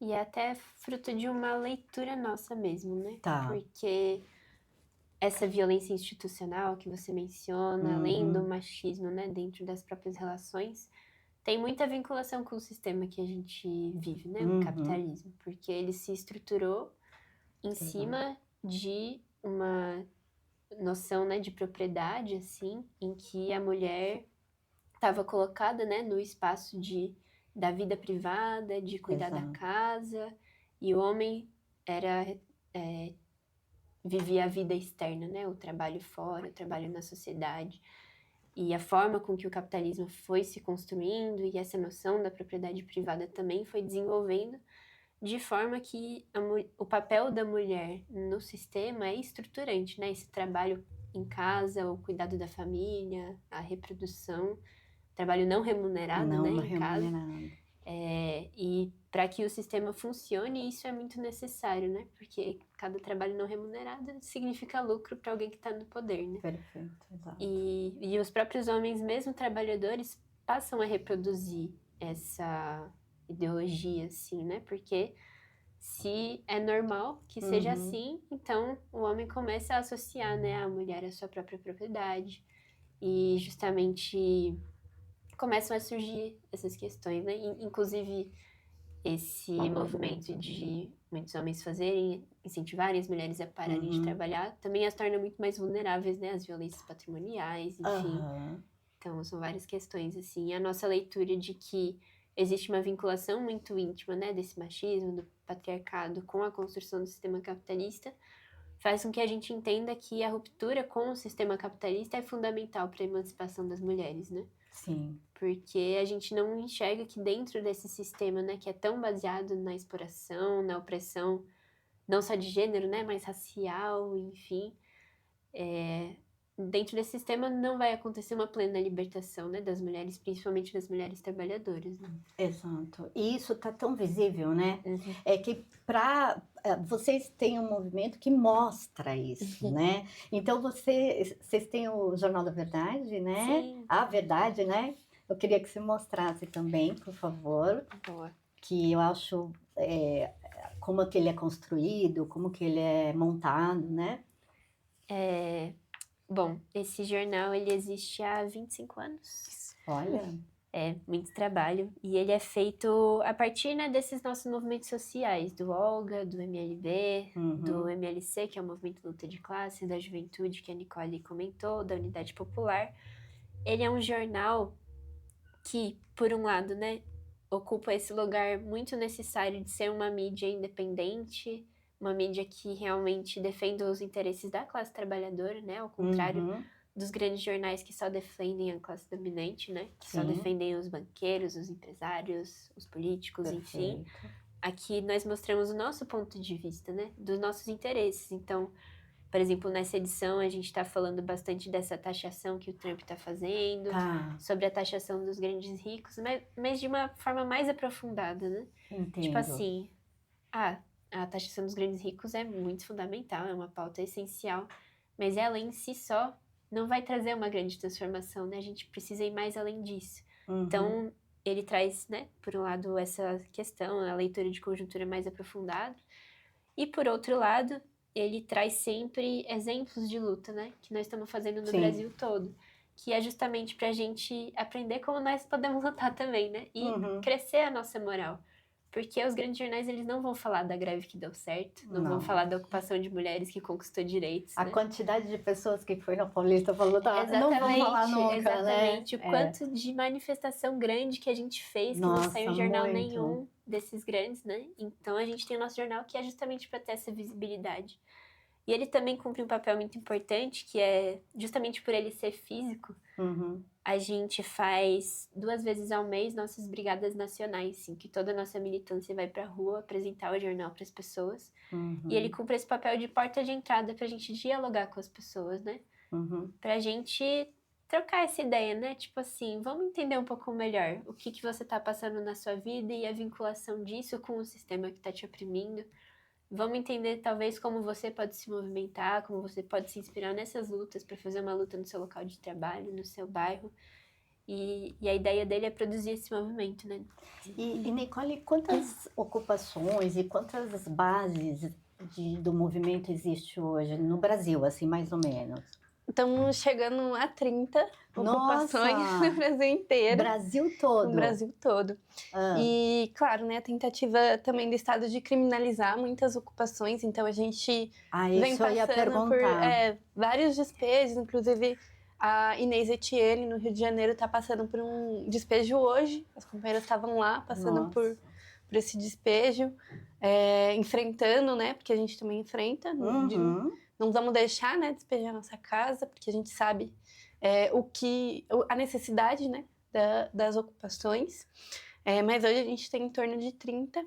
[SPEAKER 3] E é até fruto de uma leitura nossa mesmo, né?
[SPEAKER 1] Tá.
[SPEAKER 3] Porque essa violência institucional que você menciona, além do machismo, né, dentro das próprias relações, tem muita vinculação com o sistema que a gente vive, né, o capitalismo, porque ele se estruturou em cima de uma noção, né, de propriedade, assim, em que a mulher estava colocada, né, no espaço da vida privada, de cuidar da casa, e o homem vivia a vida externa, né? O trabalho fora, o trabalho na sociedade. E a forma com que o capitalismo foi se construindo e essa noção da propriedade privada também foi desenvolvendo, de forma que o papel da mulher no sistema é estruturante, né? Esse trabalho em casa, o cuidado da família, a reprodução, trabalho não remunerado, né? Em casa. E para que o sistema funcione, isso é muito necessário, né? Porque cada trabalho não remunerado significa lucro para alguém que está no poder, né?
[SPEAKER 1] Perfeito, exato.
[SPEAKER 3] E os próprios homens, mesmo trabalhadores, passam a reproduzir essa ideologia, assim, né? Porque se é normal que seja assim, então o homem começa a associar, né, a mulher à sua própria propriedade. E justamente começam a surgir essas questões, né? Inclusive, esse movimento de muitos homens incentivarem as mulheres a pararem de trabalhar, também as torna muito mais vulneráveis, né? Às violências patrimoniais, enfim. Então, são várias questões, assim. E a nossa leitura de que existe uma vinculação muito íntima, né? Desse machismo, do patriarcado com a construção do sistema capitalista, faz com que a gente entenda que a ruptura com o sistema capitalista é fundamental para a emancipação das mulheres, né?
[SPEAKER 1] Sim.
[SPEAKER 3] Porque a gente não enxerga que dentro desse sistema, né, que é tão baseado na exploração, na opressão, não só de gênero, né, mas racial, enfim, dentro desse sistema não vai acontecer uma plena libertação, né, das mulheres, principalmente das mulheres trabalhadoras. Né?
[SPEAKER 1] Exato. E isso está tão visível, né? É que vocês têm um movimento que mostra isso, né? Então vocês têm o Jornal da Verdade, né?
[SPEAKER 3] Sim.
[SPEAKER 1] A Verdade, né? Eu queria que você mostrasse também, por favor.
[SPEAKER 3] Boa.
[SPEAKER 1] Que eu acho como que ele é construído, como que ele é montado, né?
[SPEAKER 3] Bom, esse jornal, ele existe há 25 anos.
[SPEAKER 1] Olha.
[SPEAKER 3] É, muito trabalho. E ele é feito a partir, né, desses nossos movimentos sociais, do Olga, do MLB, do MLC, que é o Movimento Luta de Classe, da Juventude, que a Nicole comentou, da Unidade Popular. Ele é um jornal que, por um lado, né, ocupa esse lugar muito necessário de ser uma mídia independente, uma mídia que realmente defende os interesses da classe trabalhadora, né, ao contrário dos grandes jornais que só defendem a classe dominante, né, que só defendem os banqueiros, os empresários, os políticos, enfim. Aqui nós mostramos o nosso ponto de vista, né, dos nossos interesses. Então, por exemplo, nessa edição a gente está falando bastante dessa taxação que o Trump está fazendo, sobre a taxação dos grandes ricos, mas de uma forma mais aprofundada, né?
[SPEAKER 1] Entendo.
[SPEAKER 3] Tipo assim, a taxação dos grandes ricos é muito fundamental, é uma pauta essencial, mas ela em si só não vai trazer uma grande transformação, né? A gente precisa ir mais além disso. Então, ele traz, né, por um lado, essa questão, a leitura de conjuntura mais aprofundada, e por outro lado, ele traz sempre exemplos de luta, né? Que nós estamos fazendo no Brasil todo. Que é justamente pra gente aprender como nós podemos lutar também, né? E crescer a nossa moral. Porque os grandes jornais, eles não vão falar da greve que deu certo, não vão falar da ocupação de mulheres que conquistou direitos,
[SPEAKER 1] A
[SPEAKER 3] né?
[SPEAKER 1] quantidade de pessoas que foi na Paulista falou, não vão falar nunca,
[SPEAKER 3] exatamente.
[SPEAKER 1] Né?
[SPEAKER 3] O quanto de manifestação grande que a gente fez, que não saiu em jornal nenhum desses grandes, né? Então, a gente tem o nosso jornal que é justamente para ter essa visibilidade. E ele também cumpre um papel muito importante, que é, justamente por ele ser físico, a gente faz 2 vezes ao mês nossas brigadas nacionais, assim, que toda a nossa militância vai pra rua apresentar o jornal para as pessoas. E ele cumpre esse papel de porta de entrada pra gente dialogar com as pessoas, né? Pra gente trocar essa ideia, né? Tipo assim, vamos entender um pouco melhor o que você tá passando na sua vida e a vinculação disso com o sistema que tá te oprimindo. Vamos entender, talvez, como você pode se movimentar, como você pode se inspirar nessas lutas para fazer uma luta no seu local de trabalho, no seu bairro. E a ideia dele é produzir esse movimento, né?
[SPEAKER 1] E Nicole, quantas ocupações e quantas bases do movimento existe hoje no Brasil, assim, mais ou menos?
[SPEAKER 2] Estamos chegando a 30 ocupações no Brasil inteiro.
[SPEAKER 1] Brasil todo?
[SPEAKER 2] No Brasil todo. E, claro, né, a tentativa também do Estado de criminalizar muitas ocupações, então a gente vem passando por vários despejos, inclusive a Inês Etienne, no Rio de Janeiro, está passando por um despejo hoje, as companheiras estavam lá passando por esse despejo, enfrentando, né, porque a gente também enfrenta, não vamos deixar, né, despejar a nossa casa, porque a gente sabe a necessidade, né, das ocupações. Mas hoje a gente tem em torno de 30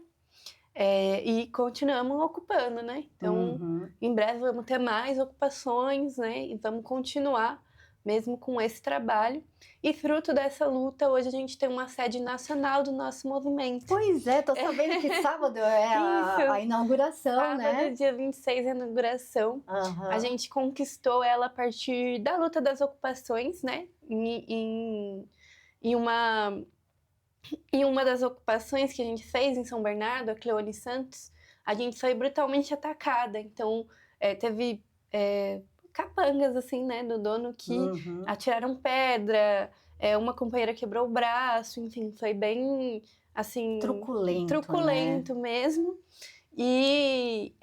[SPEAKER 2] e continuamos ocupando, né? Então, em breve vamos ter mais ocupações, né? E vamos continuar mesmo com esse trabalho. E fruto dessa luta, hoje a gente tem uma sede nacional do nosso movimento.
[SPEAKER 1] Pois é, tô sabendo que sábado é a inauguração,
[SPEAKER 2] sábado,
[SPEAKER 1] né?
[SPEAKER 2] Sábado, dia 26, a inauguração. A gente conquistou ela a partir da luta das ocupações, né? Em uma das ocupações que a gente fez em São Bernardo, a Cleone Santos, a gente foi brutalmente atacada. Então, teve capangas, assim, né, do dono que atiraram pedra, uma companheira quebrou o braço, enfim, foi bem, assim... Truculento, né? Mesmo. E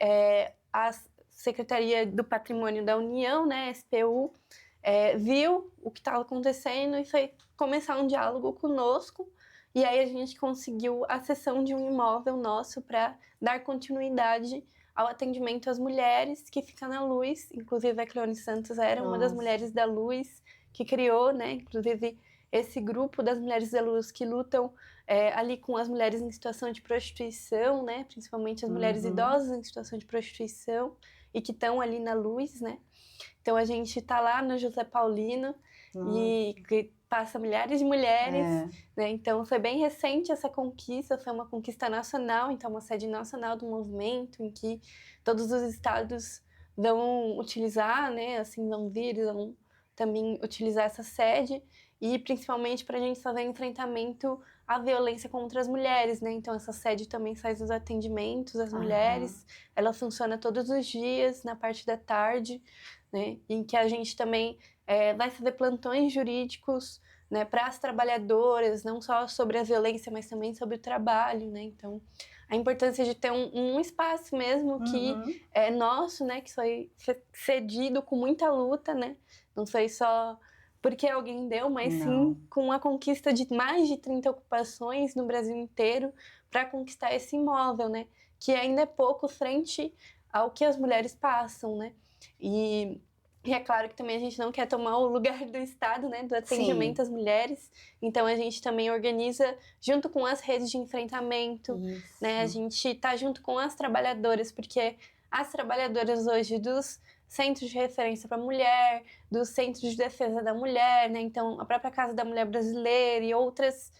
[SPEAKER 2] a Secretaria do Patrimônio da União, né, SPU, viu o que estava acontecendo e foi começar um diálogo conosco. E aí a gente conseguiu a cessão de um imóvel nosso para dar continuidade ao atendimento às mulheres que fica na Luz. Inclusive a Cleone Santos era uma das mulheres da Luz que criou, né? Inclusive esse grupo das mulheres da Luz que lutam ali com as mulheres em situação de prostituição, né? Principalmente as mulheres idosas em situação de prostituição e que estão ali na Luz, né? Então a gente está lá no José Paulino e que passa milhares de mulheres, né? Então foi bem recente essa conquista, foi uma conquista nacional, então uma sede nacional do movimento em que todos os estados vão utilizar, né? Assim, vão também utilizar essa sede e principalmente para a gente fazer enfrentamento à violência contra as mulheres, né? Então essa sede também faz os atendimentos às mulheres, ela funciona todos os dias na parte da tarde, né? Em que a gente também vai fazer plantões jurídicos, né, para as trabalhadoras, não só sobre a violência, mas também sobre o trabalho, né? Então, a importância de ter um espaço mesmo que é nosso, né, que foi cedido com muita luta, né? Não foi só porque alguém deu, mas sim com a conquista de mais de 30 ocupações no Brasil inteiro para conquistar esse imóvel, né? Que ainda é pouco frente ao que as mulheres passam, né? E é claro que também a gente não quer tomar o lugar do Estado, né, do atendimento às mulheres. Então, a gente também organiza junto com as redes de enfrentamento, né? A gente está junto com as trabalhadoras, porque as trabalhadoras hoje dos centros de referência para a mulher, dos centros de defesa da mulher, né? Então, a própria Casa da Mulher Brasileira e outros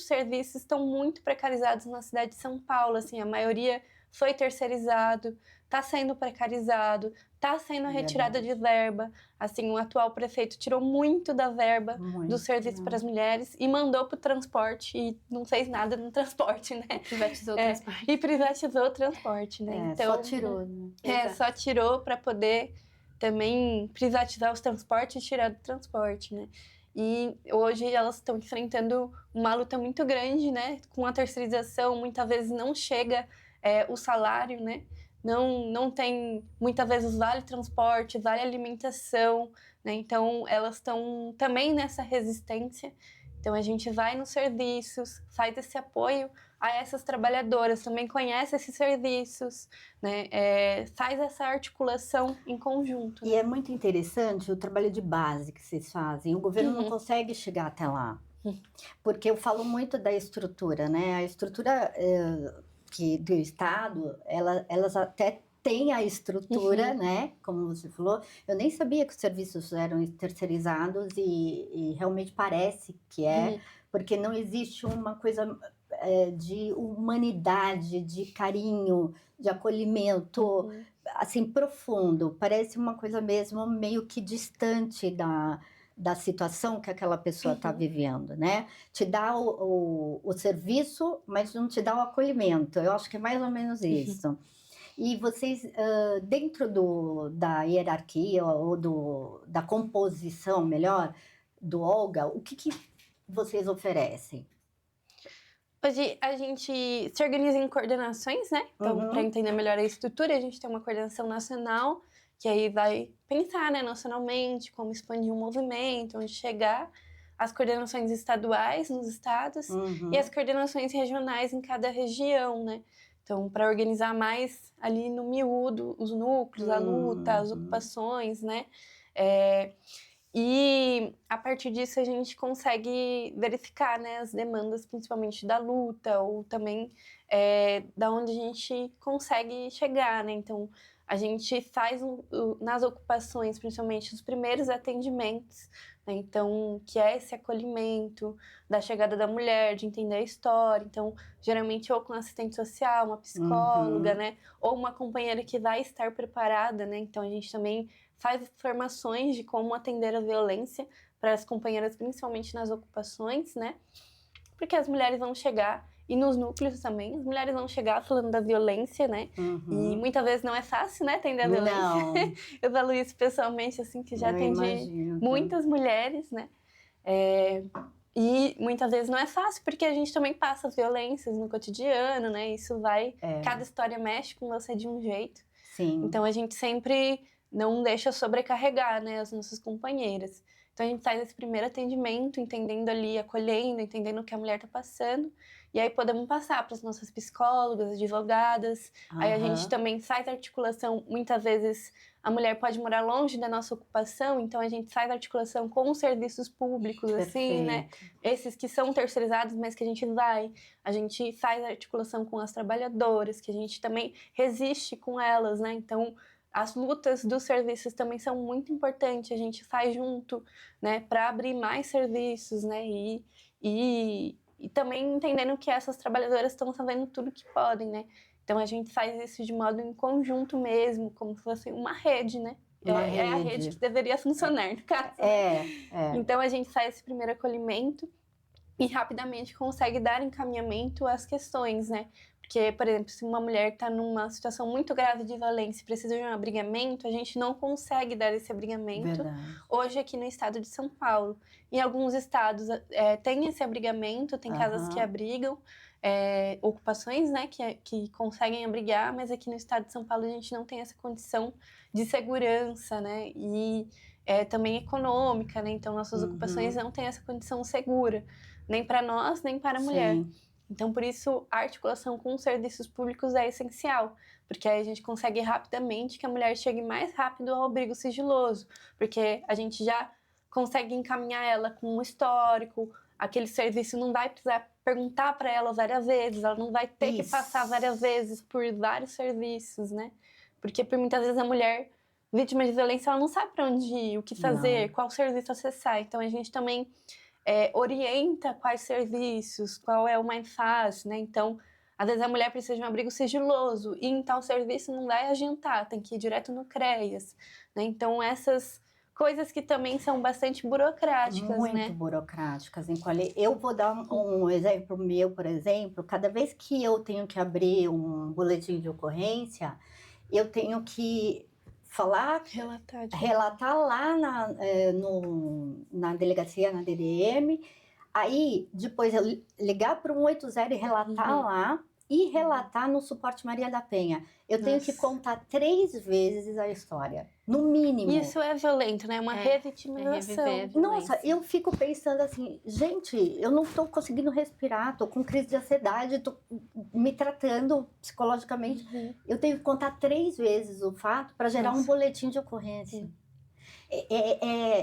[SPEAKER 2] serviços estão muito precarizados na cidade de São Paulo. Assim, a maioria foi terceirizado, está sendo precarizado, está sendo retirada de verba. Assim, o atual prefeito tirou muito da verba do serviço para as mulheres e mandou para o transporte e não fez nada no transporte, né?
[SPEAKER 3] Privatizou o transporte.
[SPEAKER 2] E privatizou o transporte, né?
[SPEAKER 1] Então, só tirou, né?
[SPEAKER 2] Só tirou para poder também privatizar os transportes e tirar do transporte, né? E hoje elas estão enfrentando uma luta muito grande, né? Com a terceirização, muitas vezes não chega o salário, né? Não tem, muitas vezes, vale transporte, vale alimentação, né? Então, elas estão também nessa resistência. Então, a gente vai nos serviços, faz esse apoio a essas trabalhadoras, também conhece esses serviços, né? Faz essa articulação em conjunto.
[SPEAKER 1] E é muito interessante o trabalho de base que vocês fazem. O governo não consegue chegar até lá, porque eu falo muito da estrutura, né? A estrutura do Estado, elas até têm a estrutura, né? Como você falou, eu nem sabia que os serviços eram terceirizados e realmente parece que porque não existe uma coisa de humanidade, de carinho, de acolhimento, assim, profundo. Parece uma coisa mesmo meio que distante da situação que aquela pessoa está vivendo, né? Te dá o serviço, mas não te dá o acolhimento. Eu acho que é mais ou menos isso. E vocês, dentro da hierarquia ou da composição, melhor, do Olga, o que vocês oferecem?
[SPEAKER 2] Hoje a gente se organiza em coordenações, né? Então, para entender melhor a estrutura, a gente tem uma coordenação nacional, que aí vai pensar, né, nacionalmente, como expandir um movimento, onde chegar, as coordenações estaduais nos estados e as coordenações regionais em cada região, né? Então, para organizar mais ali no miúdo, os núcleos, a luta, as ocupações, né? E a partir disso a gente consegue verificar, né, as demandas, principalmente da luta, ou também da onde a gente consegue chegar, né? Então, a gente faz nas ocupações, principalmente, os primeiros atendimentos, né? Então, que é esse acolhimento da chegada da mulher, de entender a história. Então, geralmente, ou com assistente social, uma psicóloga, né? Ou uma companheira que vai estar preparada, né? Então, a gente também faz formações de como atender a violência para as companheiras, principalmente nas ocupações, né? Porque as mulheres vão chegar, e nos núcleos também, as mulheres vão chegar falando da violência, né? E muitas vezes não é fácil, né, atender a violência.
[SPEAKER 1] Não.
[SPEAKER 2] Eu falo isso pessoalmente, assim, que já atendi muitas mulheres, né? E muitas vezes não é fácil, porque a gente também passa as violências no cotidiano, né? Isso vai... Cada história mexe com você de um jeito.
[SPEAKER 1] Sim.
[SPEAKER 2] Então, a gente sempre não deixa sobrecarregar, né, as nossas companheiras. Então, a gente faz esse primeiro atendimento, entendendo ali, acolhendo, entendendo o que a mulher está passando. E aí, podemos passar para as nossas psicólogas, advogadas. Aí, a gente também faz articulação. Muitas vezes, a mulher pode morar longe da nossa ocupação, então a gente faz articulação com os serviços públicos, assim, né? Esses que são terceirizados, mas que a gente vai. A gente faz articulação com as trabalhadoras, que a gente também resiste com elas, né? Então, as lutas dos serviços também são muito importantes, a gente faz junto, né, para abrir mais serviços, né, e também entendendo que essas trabalhadoras estão fazendo tudo que podem, né. Então, a gente faz isso de modo em conjunto mesmo, como se fosse uma rede, né. É a rede que deveria funcionar, no caso. Então, a gente faz esse primeiro acolhimento e rapidamente consegue dar encaminhamento às questões, né. Porque, por exemplo, se uma mulher está numa situação muito grave de violência e precisa de um abrigamento, a gente não consegue dar esse abrigamento
[SPEAKER 1] Verdade.
[SPEAKER 2] hoje aqui no estado de São Paulo. Em alguns estados tem esse abrigamento, tem casas que abrigam, ocupações, né, que conseguem abrigar, mas aqui no estado de São Paulo a gente não tem essa condição de segurança, né, e também econômica, né, então nossas ocupações não têm essa condição segura, nem para nós, nem para a mulher.
[SPEAKER 1] Sim.
[SPEAKER 2] Então, por isso, a articulação com os serviços públicos é essencial, porque aí a gente consegue rapidamente que a mulher chegue mais rápido ao abrigo sigiloso, porque a gente já consegue encaminhar ela com um histórico, aquele serviço não vai precisar perguntar para ela várias vezes, ela não vai ter que passar várias vezes por vários serviços, né? Porque por muitas vezes a mulher vítima de violência, ela não sabe para onde ir, o que fazer, qual serviço acessar. Então, a gente também orienta quais serviços, qual é o mais fácil, né? Então, às vezes a mulher precisa de um abrigo sigiloso e em tal serviço não vai adiantar, tem que ir direto no CREAS, né? Então, essas coisas que também são bastante burocráticas,
[SPEAKER 1] Muito
[SPEAKER 2] né?
[SPEAKER 1] burocráticas. Eu vou dar um exemplo meu, por exemplo. Cada vez que eu tenho que abrir um boletim de ocorrência, eu tenho que relatar lá na delegacia, na DDM, aí depois eu ligar para o 180 e relatar lá, e relatar no suporte Maria da Penha. Eu tenho que contar 3 vezes a história, no mínimo.
[SPEAKER 2] Isso é violento, né? Uma revitimização.
[SPEAKER 1] Nossa, eu fico pensando assim, gente, eu não estou conseguindo respirar, estou com crise de ansiedade, estou me tratando psicologicamente. Eu tenho que contar 3 vezes o fato para gerar um boletim de ocorrência.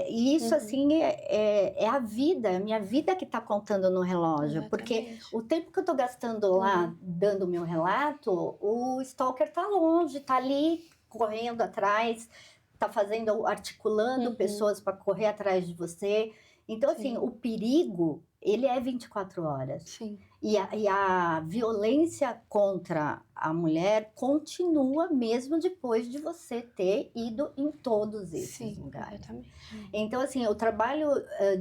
[SPEAKER 1] Isso, assim, é a vida, a minha vida que está contando no relógio. Exatamente. Porque o tempo que eu estou gastando lá, dando o meu relato, o stalker está longe, está ali, correndo atrás, está articulando pessoas para correr atrás de você. Então, assim, o perigo, ele é 24 horas.
[SPEAKER 2] Sim.
[SPEAKER 1] E a violência contra a mulher continua mesmo depois de você ter ido em todos esses lugares. Exatamente. Então, assim, o trabalho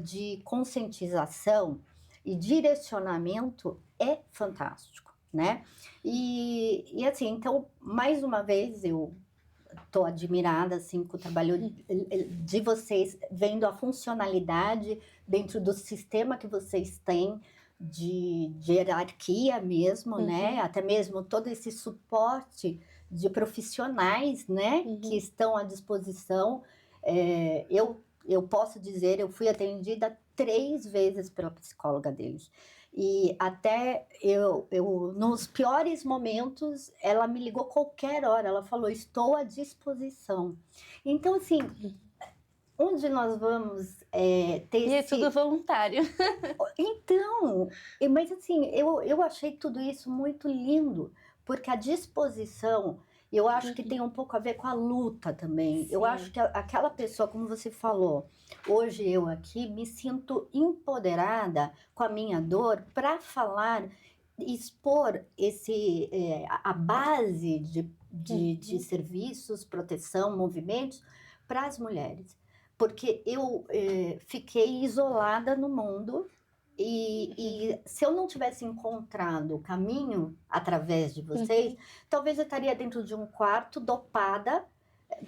[SPEAKER 1] de conscientização e direcionamento é fantástico, né? E assim, então, mais uma vez, eu estou admirada assim, com o trabalho de vocês, vendo a funcionalidade dentro do sistema que vocês têm, de hierarquia mesmo, né? Até mesmo todo esse suporte de profissionais, né? Que estão à disposição. Eu posso dizer, eu fui atendida 3 vezes pela psicóloga deles. E até nos piores momentos, ela me ligou qualquer hora, ela falou, estou à disposição. Então, assim, onde nós vamos ter
[SPEAKER 2] E é tudo voluntário.
[SPEAKER 1] Então, mas assim, eu achei tudo isso muito lindo, porque a disposição, eu acho que tem um pouco a ver com a luta também. Eu acho que aquela pessoa, como você falou, hoje eu aqui me sinto empoderada com a minha dor para falar, expor a base de serviços, proteção, movimentos para as mulheres. Porque eu fiquei isolada no mundo e se eu não tivesse encontrado o caminho através de vocês, talvez eu estaria dentro de um quarto dopada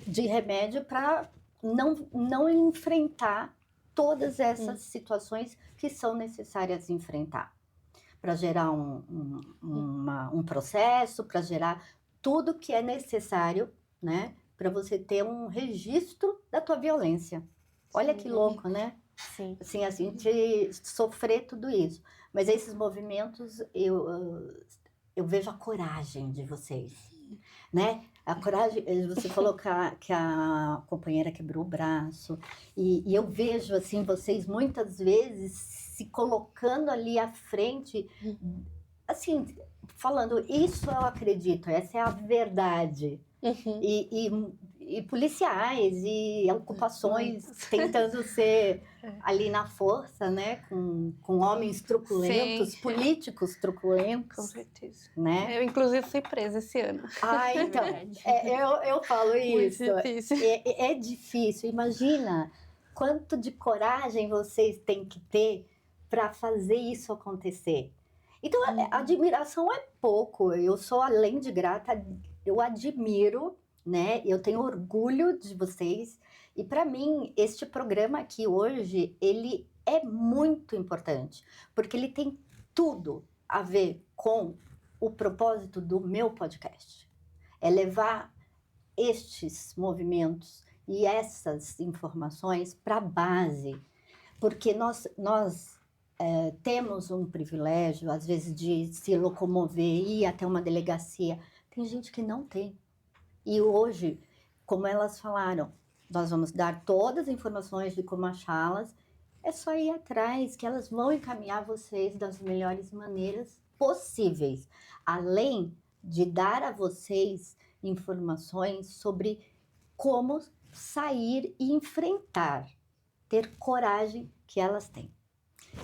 [SPEAKER 1] de remédio para não enfrentar todas essas situações que são necessárias enfrentar. Para gerar um processo, para gerar tudo que é necessário, né? Para você ter um registro da tua violência. Olha que louco, né?
[SPEAKER 2] Sim.
[SPEAKER 1] Assim, a gente sofrer tudo isso. Mas esses movimentos, eu vejo a coragem de vocês, né? A coragem, você falou que a companheira quebrou o braço, e eu vejo, assim, vocês muitas vezes se colocando ali à frente, assim, falando, isso eu acredito, essa é a verdade. E policiais e ocupações tentando ser ali na força, né? Com homens truculentos, políticos truculentos.
[SPEAKER 2] Com certeza.
[SPEAKER 1] Né?
[SPEAKER 2] Eu, inclusive, fui presa esse ano.
[SPEAKER 1] Ah, então. Eu falo isso.
[SPEAKER 2] Muito difícil.
[SPEAKER 1] É difícil. Imagina quanto de coragem vocês têm que ter para fazer isso acontecer. Então, admiração é pouco. Eu sou, além de grata, eu admiro, né? Eu tenho orgulho de vocês. E para mim, este programa aqui hoje, ele é muito importante, porque ele tem tudo a ver com o propósito do meu podcast. É levar estes movimentos e essas informações para a base, porque nós temos um privilégio, às vezes, de se locomover, ir até uma delegacia. Tem gente que não tem. E hoje, como elas falaram, nós vamos dar todas as informações de como achá-las. É só ir atrás, que elas vão encaminhar vocês das melhores maneiras possíveis. Além de dar a vocês informações sobre como sair e enfrentar, ter coragem que elas têm.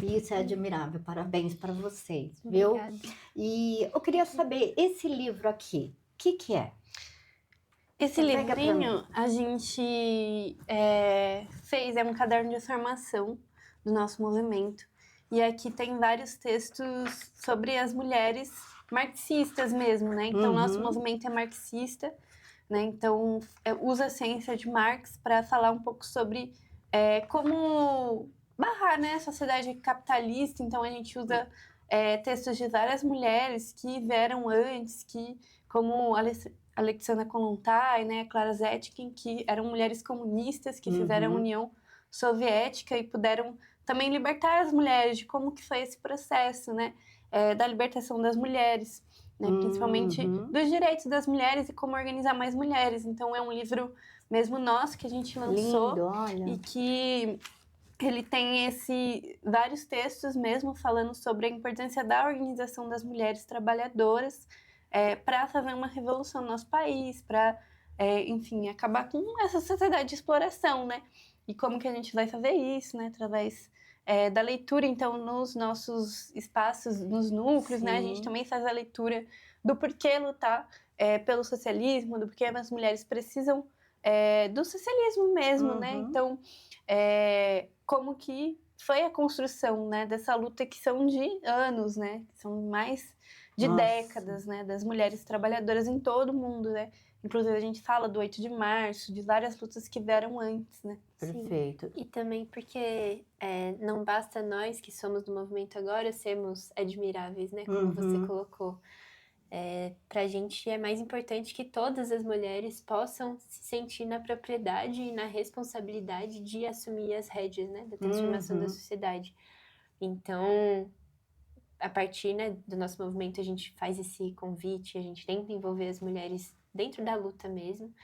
[SPEAKER 1] E isso é admirável, parabéns para vocês, viu?
[SPEAKER 3] Obrigada.
[SPEAKER 1] E eu queria saber, esse livro aqui, o que é?
[SPEAKER 2] Esse
[SPEAKER 1] Pega pra
[SPEAKER 2] livrinho a gente fez, é um caderno de formação do nosso movimento. E aqui tem vários textos sobre as mulheres marxistas mesmo, né? Então, nosso movimento é marxista, né? Então, usa a ciência de Marx para falar um pouco sobre como barrar, né, a sociedade capitalista. Então, a gente usa textos de várias mulheres que vieram antes, como Alexandra Kollontai, né, Clara Zetkin, que eram mulheres comunistas que fizeram a União Soviética e puderam também libertar as mulheres, de como que foi esse processo, né, da libertação das mulheres, né, principalmente dos direitos das mulheres e como organizar mais mulheres. Então é um livro mesmo nosso que a gente lançou.
[SPEAKER 1] Lindo, olha.
[SPEAKER 2] E que ele tem vários textos mesmo falando sobre a importância da organização das mulheres trabalhadoras para fazer uma revolução no nosso país, para, enfim, acabar com essa sociedade de exploração, né? E como que a gente vai fazer isso, né? Através da leitura, então, nos nossos espaços, nos núcleos, né? A gente também faz a leitura do porquê lutar pelo socialismo, do porquê as mulheres precisam do socialismo mesmo, né? Então, como que foi a construção, né, dessa luta que são de anos, né? Que são mais de décadas, né, das mulheres trabalhadoras em todo o mundo, né? Inclusive, a gente fala do 8 de março, de várias lutas que vieram antes, né?
[SPEAKER 1] Perfeito.
[SPEAKER 3] Sim. E também porque não basta nós que somos do movimento agora sermos admiráveis, né? Como você colocou. Pra gente é mais importante que todas as mulheres possam se sentir na propriedade e na responsabilidade de assumir as rédeas, né, da transformação da sociedade. Então, a partir, né, do nosso movimento, a gente faz esse convite, a gente tenta envolver as mulheres dentro da luta mesmo,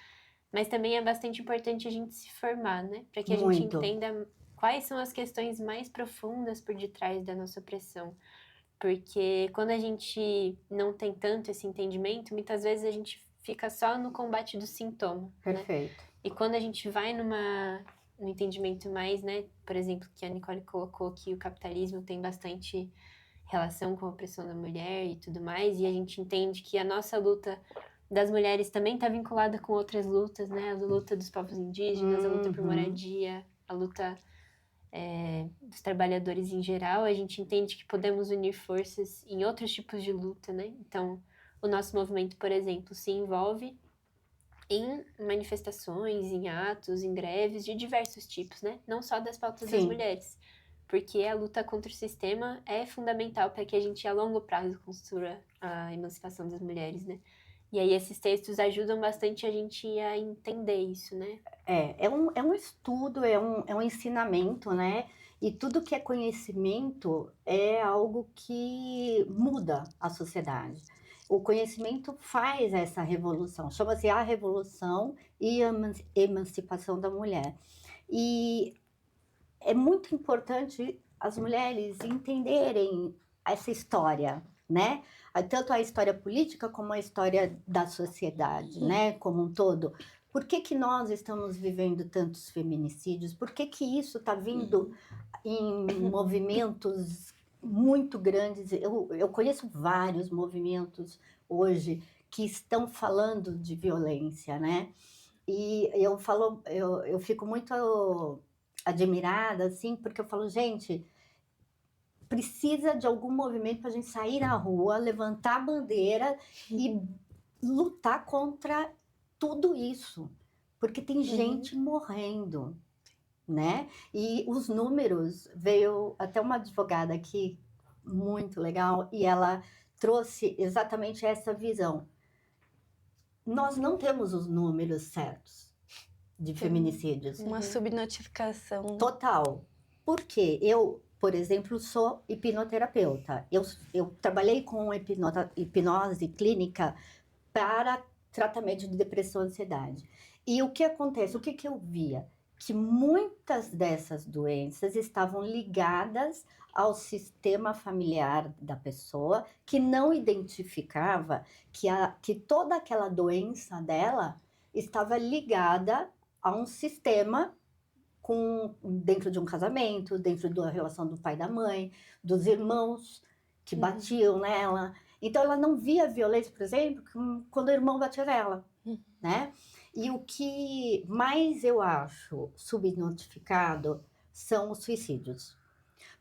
[SPEAKER 3] mas também é bastante importante a gente se formar, né, para que a gente entenda quais são as questões mais profundas por detrás da nossa opressão. Porque quando a gente não tem tanto esse entendimento, muitas vezes a gente fica só no combate do sintoma.
[SPEAKER 1] Perfeito.
[SPEAKER 3] Né? E quando a gente vai no entendimento mais, né, por exemplo, que a Nicole colocou que o capitalismo tem bastante relação com a opressão da mulher e tudo mais, e a gente entende que a nossa luta das mulheres também está vinculada com outras lutas, né? A luta dos povos indígenas, a luta por moradia, a luta dos trabalhadores em geral. A gente entende que podemos unir forças em outros tipos de luta, né? Então, o nosso movimento, por exemplo, se envolve em manifestações, em atos, em greves de diversos tipos, né? Não só das pautas das mulheres. Porque a luta contra o sistema é fundamental para que a gente, a longo prazo, construa a emancipação das mulheres, né? E aí esses textos ajudam bastante a gente a entender isso, né?
[SPEAKER 1] É um estudo, é um ensinamento, né? E tudo que é conhecimento é algo que muda a sociedade. O conhecimento faz essa revolução, chama-se a revolução e a emancipação da mulher. E é muito importante as mulheres entenderem essa história, né? Tanto a história política como a história da sociedade, né? Como um todo. Por que nós estamos vivendo tantos feminicídios? Por que isso está vindo em movimentos muito grandes? Eu conheço vários movimentos hoje que estão falando de violência, né? E eu fico muito admirada, assim, porque eu falo, gente, precisa de algum movimento para a gente sair na rua, levantar a bandeira e lutar contra tudo isso, porque tem gente morrendo, né? E os números, veio até uma advogada aqui, muito legal, e ela trouxe exatamente essa visão. Nós não temos os números certos de feminicídios.
[SPEAKER 2] Uma subnotificação.
[SPEAKER 1] Total. Porque eu, por exemplo, sou hipnoterapeuta. Eu trabalhei com hipnose clínica para tratamento de depressão e ansiedade. E o que acontece? O que eu via? Que muitas dessas doenças estavam ligadas ao sistema familiar da pessoa, que não identificava que toda aquela doença dela estava ligada a um sistema dentro de um casamento, dentro da relação do pai e da mãe, dos irmãos que batiam nela. Então, ela não via violência, por exemplo, quando o irmão batia nela, né? E o que mais eu acho subnotificado são os suicídios.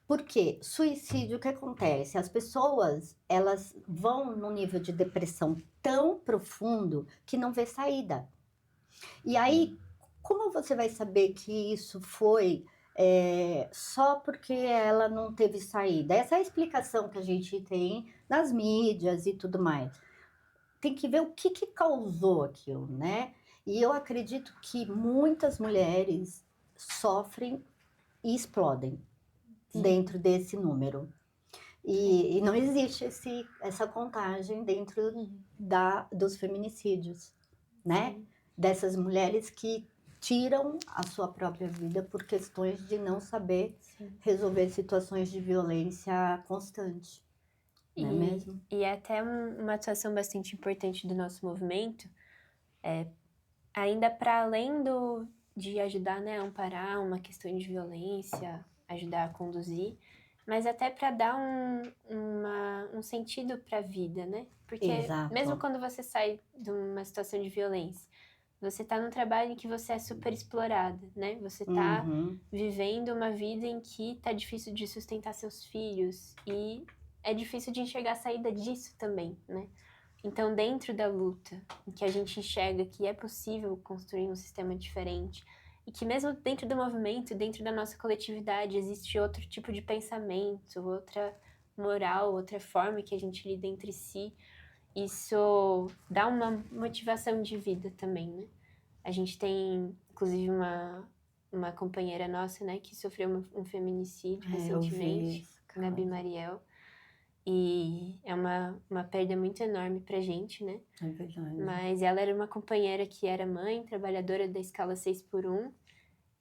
[SPEAKER 1] Porque suicídio, o que acontece? As pessoas, elas vão num nível de depressão tão profundo que não vê saída. E aí, como você vai saber que isso foi só porque ela não teve saída? Essa é a explicação que a gente tem nas mídias e tudo mais. Tem que ver o que causou aquilo, né? E eu acredito que muitas mulheres sofrem e explodem dentro desse número. E não existe essa contagem dentro dos feminicídios, né? Dessas mulheres que tiram a sua própria vida por questões de não saber resolver situações de violência constante. Não é mesmo?
[SPEAKER 3] E é até uma atuação bastante importante do nosso movimento, ainda para além de ajudar, né, a amparar uma questão de violência, ajudar a conduzir, mas até para dar um sentido para a vida, né? Porque mesmo quando você sai de uma situação de violência, você tá num trabalho em que você é super explorada, né? Você tá vivendo uma vida em que tá difícil de sustentar seus filhos e é difícil de enxergar a saída disso também, né? Então, dentro da luta, em que a gente enxerga que é possível construir um sistema diferente e que mesmo dentro do movimento, dentro da nossa coletividade, existe outro tipo de pensamento, outra moral, outra forma que a gente lida entre si, isso dá uma motivação de vida também, né? A gente tem, inclusive, uma companheira nossa, né, que sofreu um feminicídio recentemente, Gabi Mariel. E é uma perda muito enorme pra gente, né?
[SPEAKER 1] É verdade.
[SPEAKER 3] Mas ela era uma companheira que era mãe, trabalhadora da escala 6x1,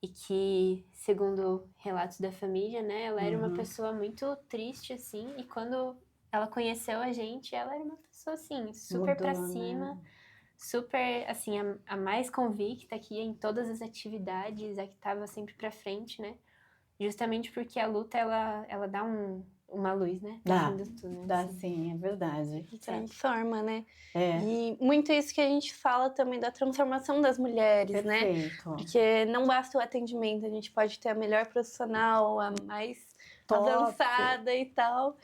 [SPEAKER 3] e que, segundo relatos da família, né, ela era uma pessoa muito triste, assim, e quando ela conheceu a gente, ela era uma pessoa, assim, super pra cima, super, assim, a mais convicta que ia em todas as atividades, a que tava sempre pra frente, né? Justamente porque a luta, ela dá uma luz, né?
[SPEAKER 1] Dá sim, é verdade.
[SPEAKER 2] Transforma, né? E muito isso que a gente fala também da transformação das mulheres, né? Porque não basta o atendimento, a gente pode ter a melhor profissional, a mais avançada e tal,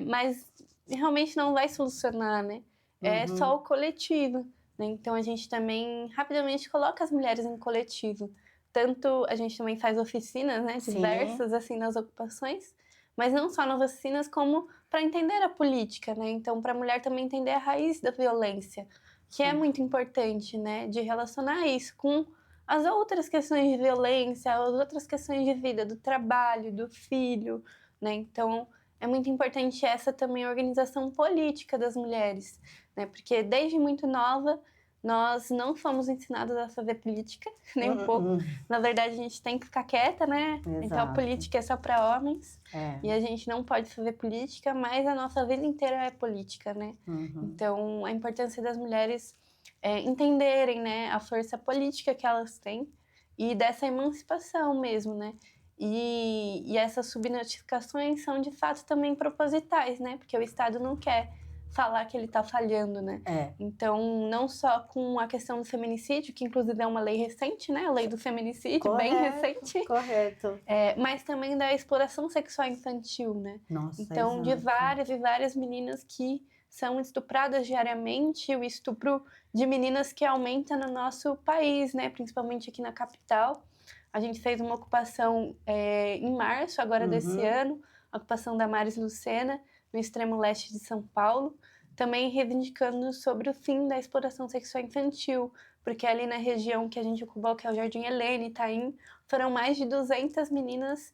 [SPEAKER 2] mas realmente não vai solucionar, né? É só o coletivo, né? Então a gente também rapidamente coloca as mulheres em coletivo. Tanto a gente também faz oficinas, né, diversas assim nas ocupações, mas não só nas oficinas, como para entender a política, né? Então, para a mulher também entender a raiz da violência, que é muito importante, né? De relacionar isso com as outras questões de violência, as outras questões de vida, do trabalho, do filho, né? Então, é muito importante essa também organização política das mulheres, né? Porque desde muito nova nós não fomos ensinadas a fazer política, nem um pouco. Na verdade, a gente tem que ficar quieta, né?
[SPEAKER 1] Exato.
[SPEAKER 2] Então, a política é só para homens. E a gente não pode fazer política, mas a nossa vida inteira é política, né? Então, a importância das mulheres entenderem, né, a força política que elas têm e dessa emancipação mesmo, né? E essas subnotificações são, de fato, também propositais, né? Porque o Estado não quer falar que ele tá falhando, né? Então, não só com a questão do feminicídio, que inclusive é uma lei recente, né? A lei do feminicídio, bem recente.
[SPEAKER 1] Correto.
[SPEAKER 2] Mas também da exploração sexual infantil, né?
[SPEAKER 1] Nossa,
[SPEAKER 2] então, de várias e várias meninas que são estupradas diariamente, o estupro de meninas que aumenta no nosso país, né? Principalmente aqui na capital. A gente fez uma ocupação em março, agora desse ano, a ocupação da Maris Lucena, no extremo leste de São Paulo, também reivindicando sobre o fim da exploração sexual infantil, porque ali na região que a gente ocupou, que é o Jardim Helena, Itaim, foram mais de 200 meninas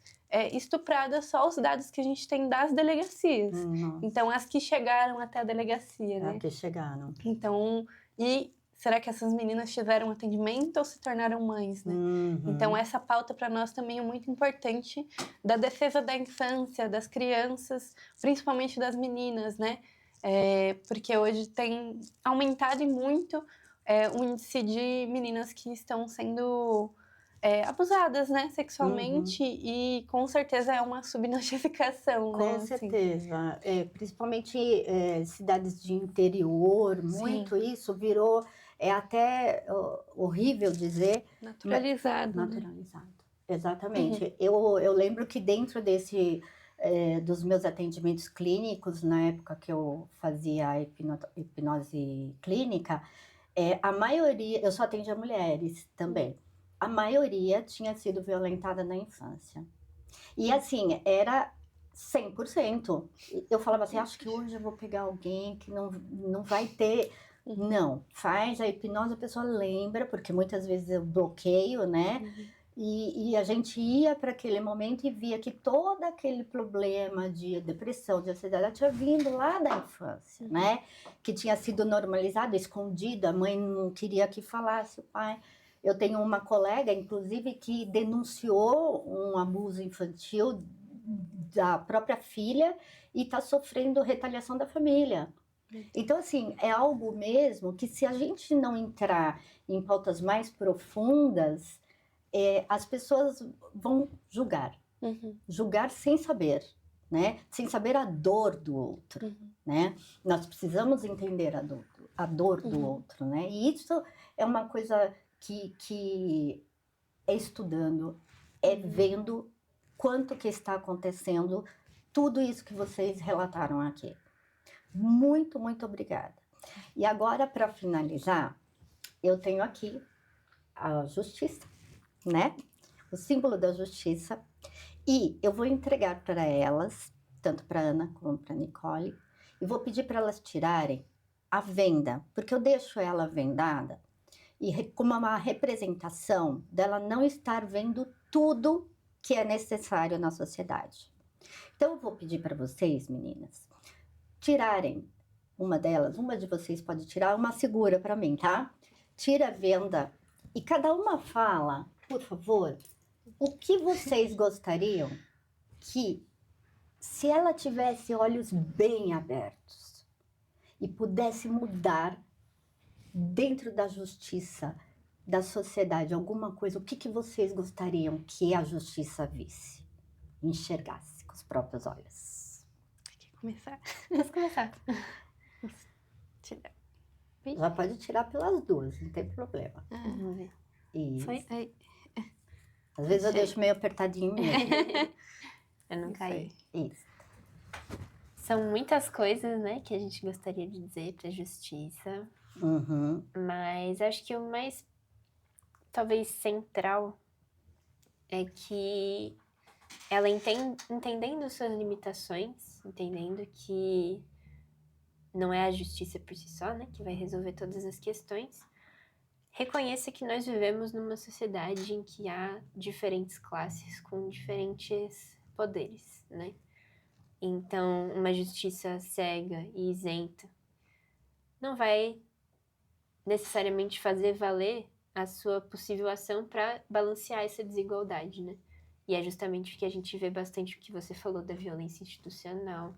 [SPEAKER 2] estupradas, só os dados que a gente tem das delegacias. Então, as que chegaram até a delegacia, né?
[SPEAKER 1] As que chegaram.
[SPEAKER 2] Então, será que essas meninas tiveram atendimento ou se tornaram mães, né? Então, essa pauta para nós também é muito importante, da defesa da infância, das crianças, principalmente das meninas, né? Porque hoje tem aumentado e muito o índice de meninas que estão sendo abusadas, né, sexualmente, e com certeza é uma subnotificação, né?
[SPEAKER 1] Com certeza. Principalmente cidades de interior, muito isso virou, até horrível dizer...
[SPEAKER 2] Naturalizado.
[SPEAKER 1] Naturalizado, exatamente. Eu lembro que dentro dos meus atendimentos clínicos, na época que eu fazia a hipnose clínica, a maioria, eu só atendia mulheres também, a maioria tinha sido violentada na infância. E assim, era 100%. Eu falava assim, acho que hoje eu vou pegar alguém que não vai ter... Não, faz a hipnose, a pessoa lembra, porque muitas vezes eu bloqueio, né? E a gente ia para aquele momento e via que todo aquele problema de depressão, de ansiedade, tinha vindo lá da infância, né? Que tinha sido normalizado, escondido, a mãe não queria que falasse, o pai... Eu tenho uma colega, inclusive, que denunciou um abuso infantil da própria filha e está sofrendo retaliação da família. Então, assim, é algo mesmo que, se a gente não entrar em pautas mais profundas, as pessoas vão julgar. Julgar sem saber, né? Sem saber a dor do outro, né? Nós precisamos entender a dor do outro, né? E isso é uma coisa que é estudando, vendo quanto que está acontecendo, tudo isso que vocês relataram aqui. Muito, muito obrigada. E agora, para finalizar, eu tenho aqui a justiça, né? O símbolo da justiça. E eu vou entregar para elas, tanto para Ana como para Nicole, e vou pedir para elas tirarem a venda, porque eu deixo ela vendada, e como uma representação dela não estar vendo tudo que é necessário na sociedade. Então, eu vou pedir para vocês, meninas, tirarem uma de vocês pode tirar, uma segura para mim, tá? Tira a venda e cada uma fala, por favor, o que vocês gostariam que, se ela tivesse olhos bem abertos e pudesse mudar dentro da justiça, da sociedade, alguma coisa, o que vocês gostariam que a justiça visse, enxergasse com os próprios olhos?
[SPEAKER 2] Quer começar?
[SPEAKER 3] Posso começar.
[SPEAKER 2] Tira.
[SPEAKER 1] Já pode tirar pelas duas, não tem problema.
[SPEAKER 3] Vamos ver.
[SPEAKER 1] Isso.
[SPEAKER 3] Foi?
[SPEAKER 1] Às vezes eu deixo meio apertadinho mesmo.
[SPEAKER 3] Eu não caí.
[SPEAKER 1] Isso.
[SPEAKER 3] São muitas coisas, né, que a gente gostaria de dizer para a justiça. Mas acho que o mais, talvez, central é que ela entendendo suas limitações, entendendo que não é a justiça por si só, né, que vai resolver todas as questões, reconheça que nós vivemos numa sociedade em que há diferentes classes com diferentes poderes, né? Então, uma justiça cega e isenta não vai necessariamente fazer valer a sua possível ação para balancear essa desigualdade, né? E é justamente o que a gente vê bastante, o que você falou da violência institucional,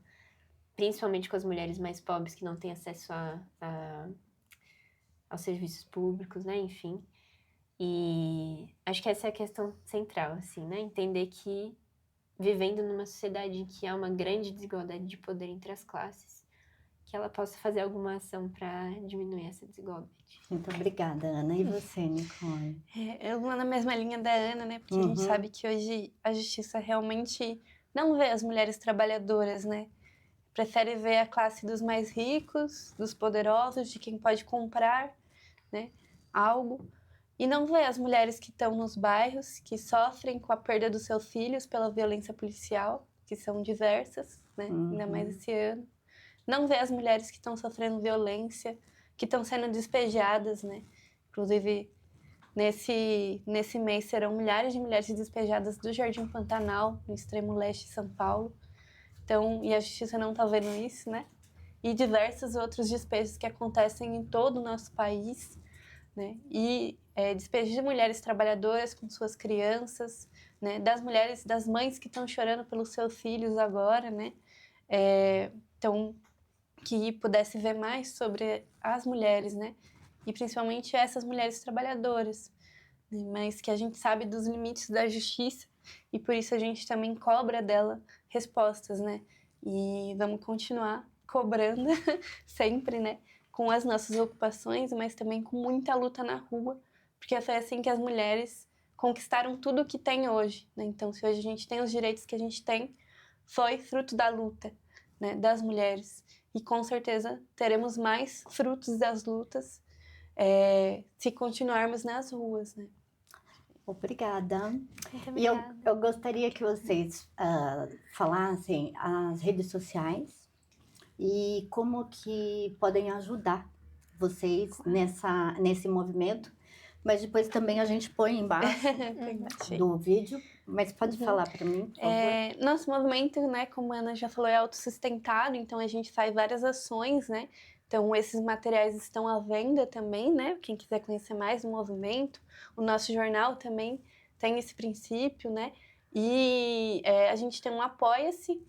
[SPEAKER 3] principalmente com as mulheres mais pobres que não têm acesso aos serviços públicos, né? Enfim. E acho que essa é a questão central, assim, né? Entender que, vivendo numa sociedade em que há uma grande desigualdade de poder entre as classes, que ela possa fazer alguma ação para diminuir essa desigualdade.
[SPEAKER 1] Muito obrigada, Ana. E você, Nicole?
[SPEAKER 2] Eu vou na mesma linha da Ana, né? Porque a gente sabe que hoje a justiça realmente não vê as mulheres trabalhadoras, né? Prefere ver a classe dos mais ricos, dos poderosos, de quem pode comprar, né, algo. E não vê as mulheres que estão nos bairros, que sofrem com a perda dos seus filhos pela violência policial, que são diversas, né? Ainda mais esse ano. Não vê as mulheres que estão sofrendo violência, que estão sendo despejadas, né? Inclusive, nesse mês serão milhares de mulheres despejadas do Jardim Pantanal, no extremo leste de São Paulo. Então, e a justiça não está vendo isso, né? E diversos outros despejos que acontecem em todo o nosso país, né? E despejos de mulheres trabalhadoras com suas crianças, né? Das mulheres, das mães que estão chorando pelos seus filhos agora, né? Então, que pudesse ver mais sobre as mulheres, né? E principalmente essas mulheres trabalhadoras, né? Mas que a gente sabe dos limites da justiça e por isso a gente também cobra dela respostas, né? E vamos continuar cobrando sempre, né? Com as nossas ocupações, mas também com muita luta na rua, porque foi assim que as mulheres conquistaram tudo o que tem hoje, né? Então, se hoje a gente tem os direitos que a gente tem, foi fruto da luta, né, das mulheres. E com certeza teremos mais frutos das lutas se continuarmos nas ruas, né?
[SPEAKER 1] Obrigada.
[SPEAKER 3] Muito
[SPEAKER 1] E
[SPEAKER 3] obrigada.
[SPEAKER 1] eu gostaria que vocês falassem as redes sociais e como que podem ajudar vocês nesse movimento. Mas depois também a gente põe embaixo do vídeo. Mas pode falar para mim, por favor.
[SPEAKER 2] Nosso movimento, né, como a Ana já falou, é autossustentado, então a gente faz várias ações, né? Então esses materiais estão à venda também, né? Quem quiser conhecer mais do movimento. O nosso jornal também tem esse princípio, né? E a gente tem um Apoia-se,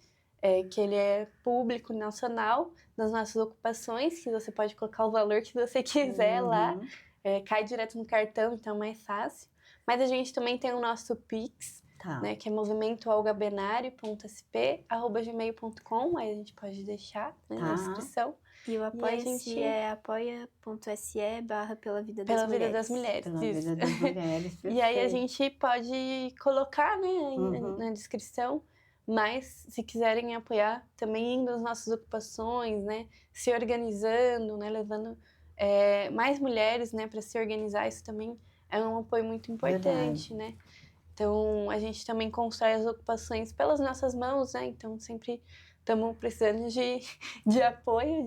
[SPEAKER 2] que ele é público nacional das nossas ocupações, que você pode colocar o valor que você quiser lá. Cai direto no cartão, então é mais fácil. Mas a gente também tem o nosso Pix, né, que é movimentoolgabenari.sp@gmail.com, aí a gente pode deixar, né, na descrição.
[SPEAKER 3] E o Apoia-se é apoia.se/Pela Vida das
[SPEAKER 2] Pela
[SPEAKER 3] Mulheres.
[SPEAKER 2] Vida das Mulheres,
[SPEAKER 1] Pela
[SPEAKER 2] isso.
[SPEAKER 1] Vida das Mulheres,
[SPEAKER 2] E aí a gente pode colocar, né, na descrição, mas se quiserem apoiar, também indo às nossas ocupações, né, se organizando, né, levando mais mulheres, né, para se organizar, isso também é um apoio muito importante, né? Então, a gente também constrói as ocupações pelas nossas mãos, né? Então, sempre estamos precisando de apoio,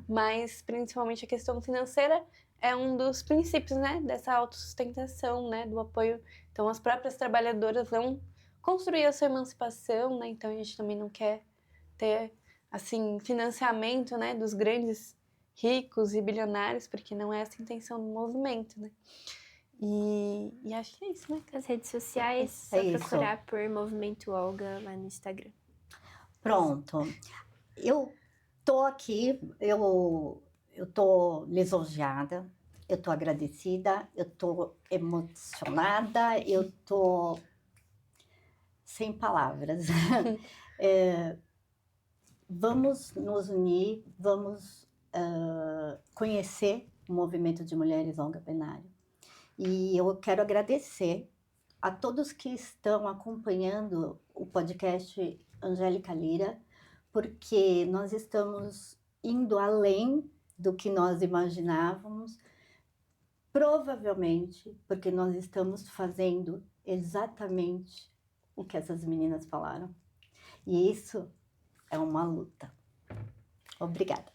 [SPEAKER 2] mas principalmente a questão financeira é um dos princípios, né, dessa autossustentação, né, do apoio. Então, as próprias trabalhadoras vão construir a sua emancipação, né? Então, a gente também não quer ter, assim, financiamento, né, dos grandes ricos e bilionários, porque não é essa a intenção do movimento, né? E acho que é isso, né?
[SPEAKER 3] As redes sociais, só procurar por Movimento Olga lá no Instagram.
[SPEAKER 1] Pronto. Eu tô aqui, eu tô lisonjeada, eu tô agradecida, eu tô emocionada, eu tô sem palavras. Vamos nos unir, vamos conhecer o movimento de mulheres Olga Benari. E eu quero agradecer a todos que estão acompanhando o podcast Angélica Lira, porque nós estamos indo além do que nós imaginávamos, provavelmente porque nós estamos fazendo exatamente o que essas meninas falaram. E isso é uma luta. Obrigada.